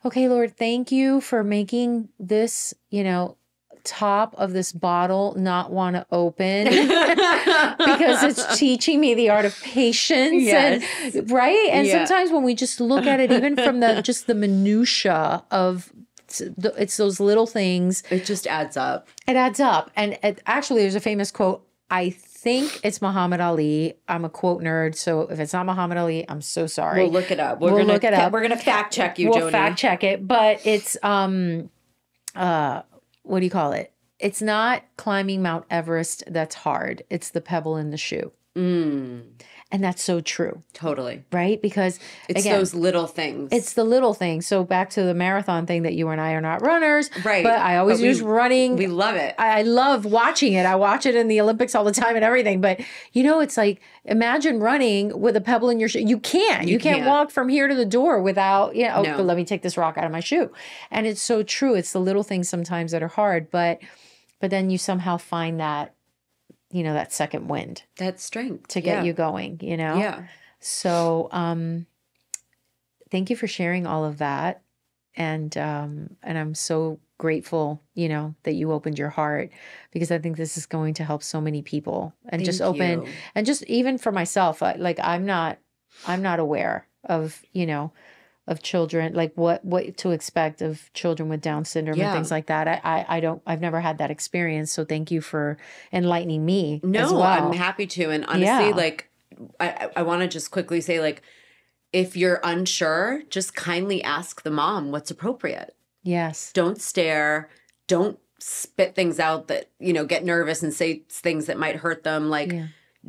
okay, Lord, thank you for making this, you know, top of this bottle not want to open because it's teaching me the art of patience and right and sometimes when we just look at it even from the minutia of it's those little things, it just adds up. And actually there's a famous quote, I think it's Muhammad Ali. I'm a quote nerd, so if it's not Muhammad Ali, I'm so sorry. We'll look it up. We're gonna fact check you, Joni. We'll fact check it, but it's what do you call it? It's not climbing Mount Everest that's hard. It's the pebble in the shoe. And that's so true. Totally. Right? Because it's again, those little things. It's the little things. So back to the marathon thing that you and I are not runners. Right. But I always use running. We love it. I love watching it. I watch it in the Olympics all the time and everything. But, you know, it's like, imagine running with a pebble in your shoe. You can't. You can't walk from here to the door without, you know, but let me take this rock out of my shoe. And it's so true. It's the little things sometimes that are hard. But then you somehow find that, you know, that second wind. That strength. To get you going, you know? Yeah. So thank you for sharing all of that. And I'm so grateful, you know, that you opened your heart because I think this is going to help so many people and just open and just even for myself, like I'm not aware of, you know, of children, like what to expect of children with Down syndrome and things like that. I've never had that experience. So thank you for enlightening me as well. I'm happy to. And honestly, like, I want to just quickly say, like, if you're unsure, just kindly ask the mom what's appropriate. Yes. Don't stare. Don't spit things out that, get nervous and say things that might hurt them. Like,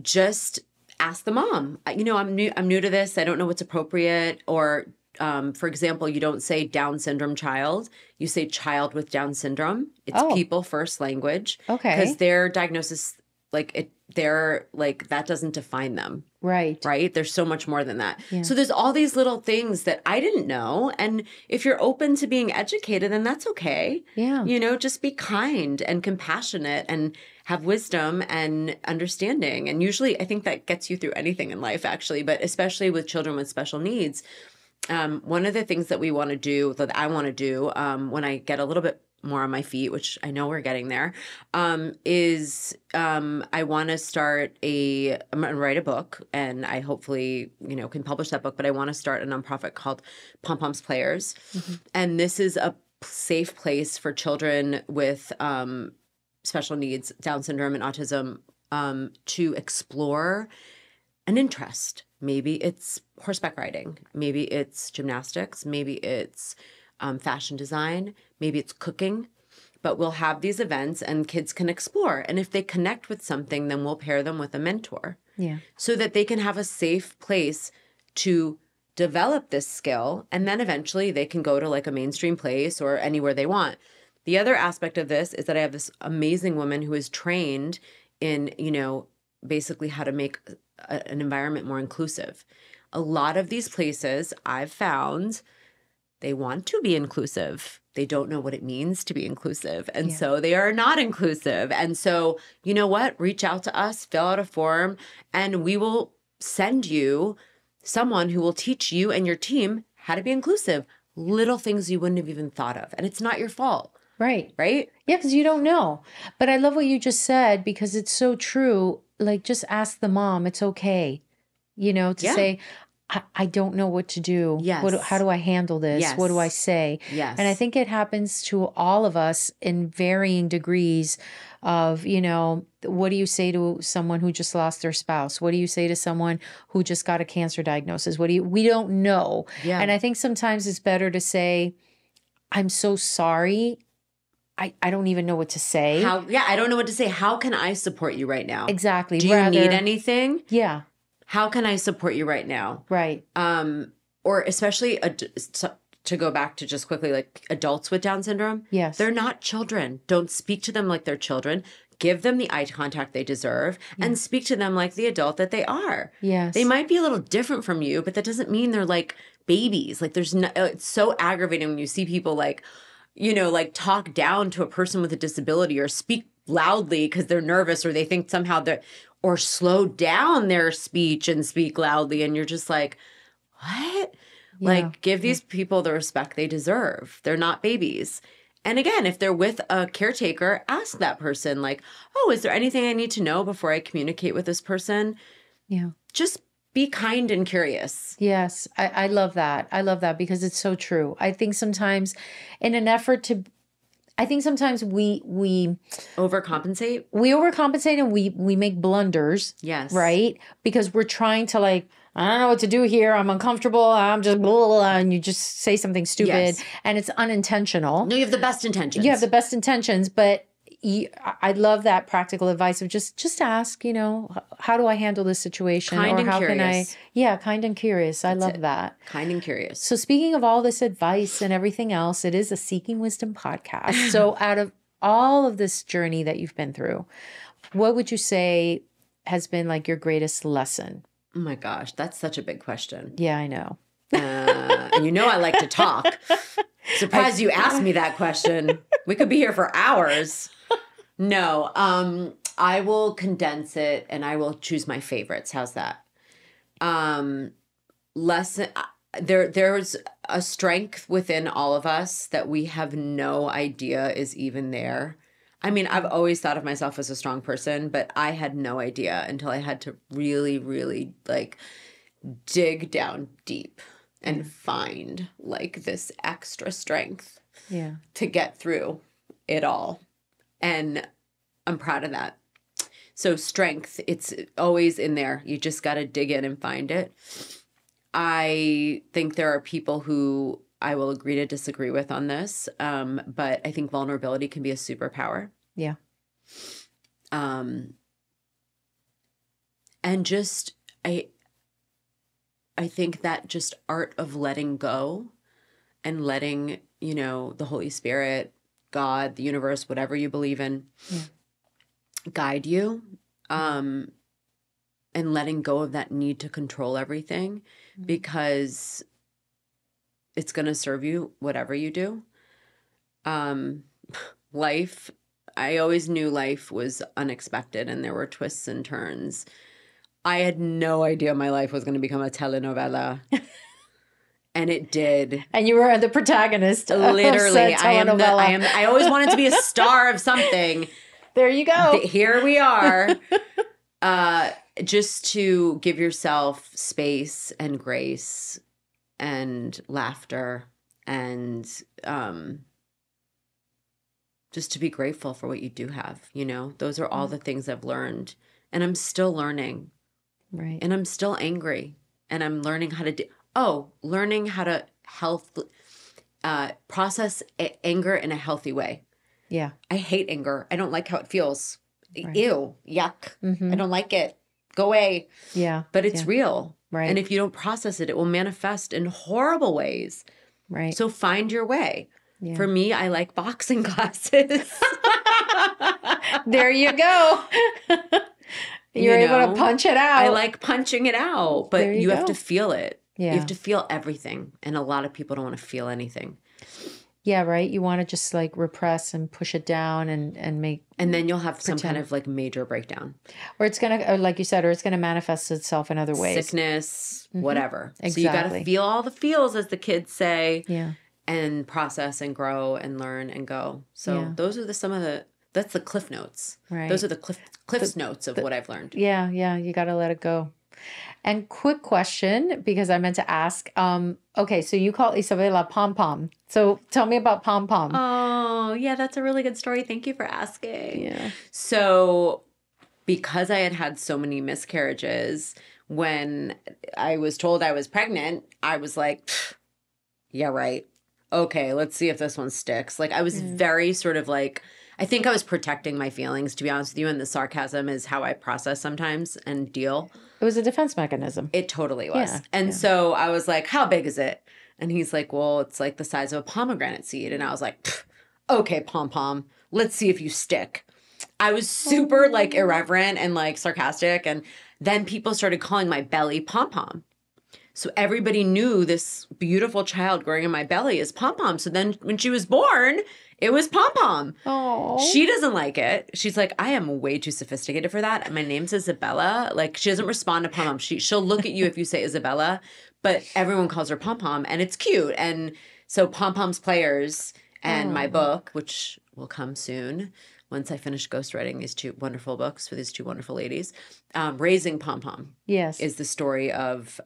just ask the mom. I'm new to this. I don't know what's appropriate. Or, for example, you don't say Down syndrome child. You say child with Down syndrome. It's people first language. Okay. Because their diagnosis, that doesn't define them. Right. Right? There's so much more than that. Yeah. So there's all these little things that I didn't know. And if you're open to being educated, then that's okay. Yeah. Just be kind and compassionate and have wisdom and understanding. And usually I think that gets you through anything in life, actually, but especially with children with special needs. One of the things that I want to do when I get a little bit more on my feet, which I know we're getting there, is I want to I'm going to write a book, and I hopefully, can publish that book, but I want to start a nonprofit called Pom Poms Players. Mm-hmm. And this is a safe place for children with special needs, Down syndrome and autism, to explore an interest. Maybe it's horseback riding. Maybe it's gymnastics. Maybe it's fashion design. Maybe it's cooking. But we'll have these events and kids can explore. And if they connect with something, then we'll pair them with a mentor. Yeah. So that they can have a safe place to develop this skill. And then eventually they can go to like a mainstream place or anywhere they want. The other aspect of this is that I have this amazing woman who is trained in, basically how to make an environment more inclusive. A lot of these places I've found, they want to be inclusive. They don't know what it means to be inclusive. And so they are not inclusive. And so, you know what? Reach out to us, fill out a form, and we will send you someone who will teach you and your team how to be inclusive. Little things you wouldn't have even thought of. And it's not your fault. Right. Right? Yeah, because you don't know. But I love what you just said because it's so true. Like, just ask the mom. It's okay, to say, I don't know what to do. Yes. How do I handle this? Yes. What do I say? Yes. And I think it happens to all of us in varying degrees of, what do you say to someone who just lost their spouse? What do you say to someone who just got a cancer diagnosis? We don't know. Yeah. And I think sometimes it's better to say, I'm so sorry. I don't even know what to say. I don't know what to say. How can I support you right now? Exactly. Do you need anything? Yeah. How can I support you right now? Right. Or especially to go back to just quickly, like adults with Down syndrome. Yes. They're not children. Don't speak to them like they're children. Give them the eye contact they deserve and speak to them like the adult that they are. Yes. They might be a little different from you, but that doesn't mean they're like babies. Like it's so aggravating when you see people like talk down to a person with a disability or speak loudly because they're nervous or they think somehow or slow down their speech and speak loudly. And you're just like, what? Yeah. Like, give these people the respect they deserve. They're not babies. And again, if they're with a caretaker, ask that person like, oh, is there anything I need to know before I communicate with this person? Yeah. Just be kind and curious. Yes, I love that. I love that because it's so true. I think sometimes in an effort to, we overcompensate. We overcompensate and we make blunders. Yes. Right? Because we're trying to I don't know what to do here. I'm uncomfortable. I'm just blah, blah, blah, and you just say something stupid and it's unintentional. No, you have the best intentions. You have the best intentions, but I love that practical advice of just ask, how do I handle this situation? Kind and curious. Kind and curious. I love that. Kind and curious. So speaking of all this advice and everything else, it is a Seeking Wisdom podcast. So out of all of this journey that you've been through, what would you say has been like your greatest lesson? Oh my gosh, that's such a big question. Yeah, I know. And I like to talk. Surprised you asked me that question. We could be here for hours. No, I will condense it and I will choose my favorites. How's that? There's a strength within all of us that we have no idea is even there. I mean, I've always thought of myself as a strong person, but I had no idea until I had to really, really dig down deep and find this extra strength to get through it all. And I'm proud of that. So strength, it's always in there. You just got to dig in and find it. I think there are people who I will agree to disagree with on this, but I think vulnerability can be a superpower. Yeah. And just I think that just art of letting go and letting, you know, the Holy Spirit, God, the universe, whatever you believe in, guide you, and letting go of that need to control everything, because it's going to serve you whatever you do. Life, I always knew life was unexpected and there were twists and turns. I had no idea my life was going to become a telenovela. And it did. And you were the protagonist. Literally, I always wanted to be a star of something. There you go. Here we are. Just to give yourself space and grace and laughter and just to be grateful for what you do have, you know? Those are all the things I've learned. And I'm still learning. Right. And I'm still angry. And I'm learning how to learning how to process anger in a healthy way. Yeah. I hate anger. I don't like how it feels. Right. Ew, yuck. I don't like it. Go away. Yeah. But it's real. Right. And if you don't process it, it will manifest in horrible ways. Right. So find your way. Yeah. For me, I like boxing classes. There you go. You're able to punch it out. I like punching it out, but you have to feel it. Yeah. You have to feel everything. And a lot of people don't want to feel anything. Yeah, right. You want to just like repress and push it down and make. And then you'll have some kind of like major breakdown. Or it's going to, like you said, or it's going to manifest itself in other ways. Sickness, whatever. Exactly. So you got to feel all the feels, as the kids say. Yeah. And process and grow and learn and go. So those are that's the cliff notes. Right. Those are the cliff's notes of what I've learned. Yeah. Yeah. You got to let it go. And quick question, because I meant to ask. Okay, so you call Isabella Pom Pom. So tell me about Pom Pom. Oh, yeah, that's a really good story. Thank you for asking. Yeah. So because I had so many miscarriages, when I was told I was pregnant, I was like, yeah, right. Okay, let's see if this one sticks. Like I was very sort of like, I think I was protecting my feelings, to be honest with you. And the sarcasm is how I process sometimes and deal. It was a defense mechanism. It totally was. Yeah, and so I was like, how big is it? And he's like, well, it's like the size of a pomegranate seed. And I was like, okay, Pom Pom, let's see if you stick. I was super like irreverent and like sarcastic. And then people started calling my belly Pom Pom. So everybody knew this beautiful child growing in my belly is Pom Pom. So then when she was born, it was Pom Pom. Oh. She doesn't like it. She's like, I am way too sophisticated for that. My name's Isabella. Like, she doesn't respond to Pom Pom. She'll look at you if you say Isabella, but everyone calls her Pom Pom, and it's cute. And so Pom Pom's Players and my book, which will come soon once I finish ghostwriting these two wonderful books for these two wonderful ladies, Raising Pom Pom. Yes. Is the story of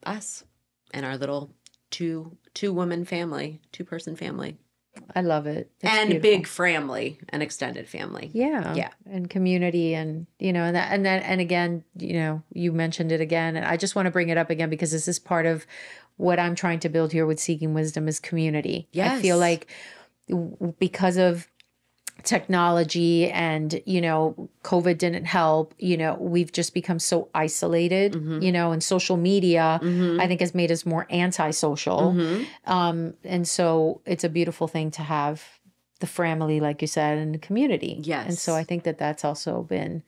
us and our little two-woman family, two-person family. I love it. It's and beautiful. Big family, an extended family. Yeah. Yeah. And community and, and again, you mentioned it again. And I just want to bring it up again because this is part of what I'm trying to build here with Seeking Wisdom is community. Yes. I feel like because of technology and, COVID didn't help, we've just become so isolated, and social media, I think has made us more antisocial. And so it's a beautiful thing to have the family, like you said, and the community. Yes. And so I think that that's also been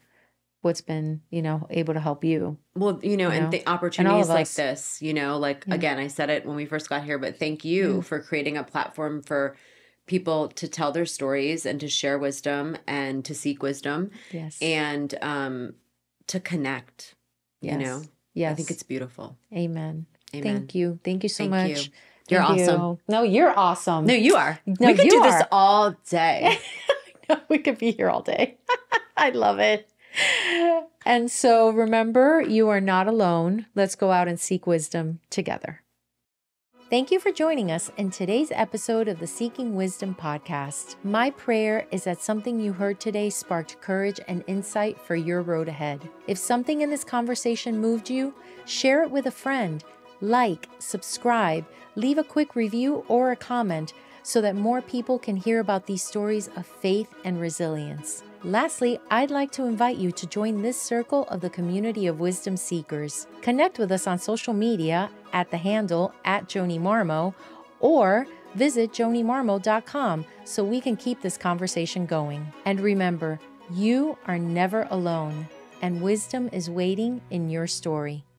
what's been, able to help you. Well, and the opportunities like us. this, again, I said it when we first got here, but thank you for creating a platform for people to tell their stories and to share wisdom and to seek wisdom. Yes. And to connect, Yes. I think it's beautiful. Amen. Amen. Thank you. Thank you so Thank much. you. You're Thank awesome. you. No, you're awesome. No, you are. No, we could you do this are. all day. We could be here all day. I love it. And so remember, you are not alone. Let's go out and seek wisdom together. Thank you for joining us in today's episode of the Seeking Wisdom podcast. My prayer is that something you heard today sparked courage and insight for your road ahead. If something in this conversation moved you, share it with a friend like, subscribe, leave a quick review or a comment so that more people can hear about these stories of faith and resilience. Lastly, I'd like to invite you to join this circle of the community of wisdom seekers. Connect with us on social media at the handle @JoniMarmo or visit jonimarmo.com so we can keep this conversation going. And remember, you are never alone, and wisdom is waiting in your story.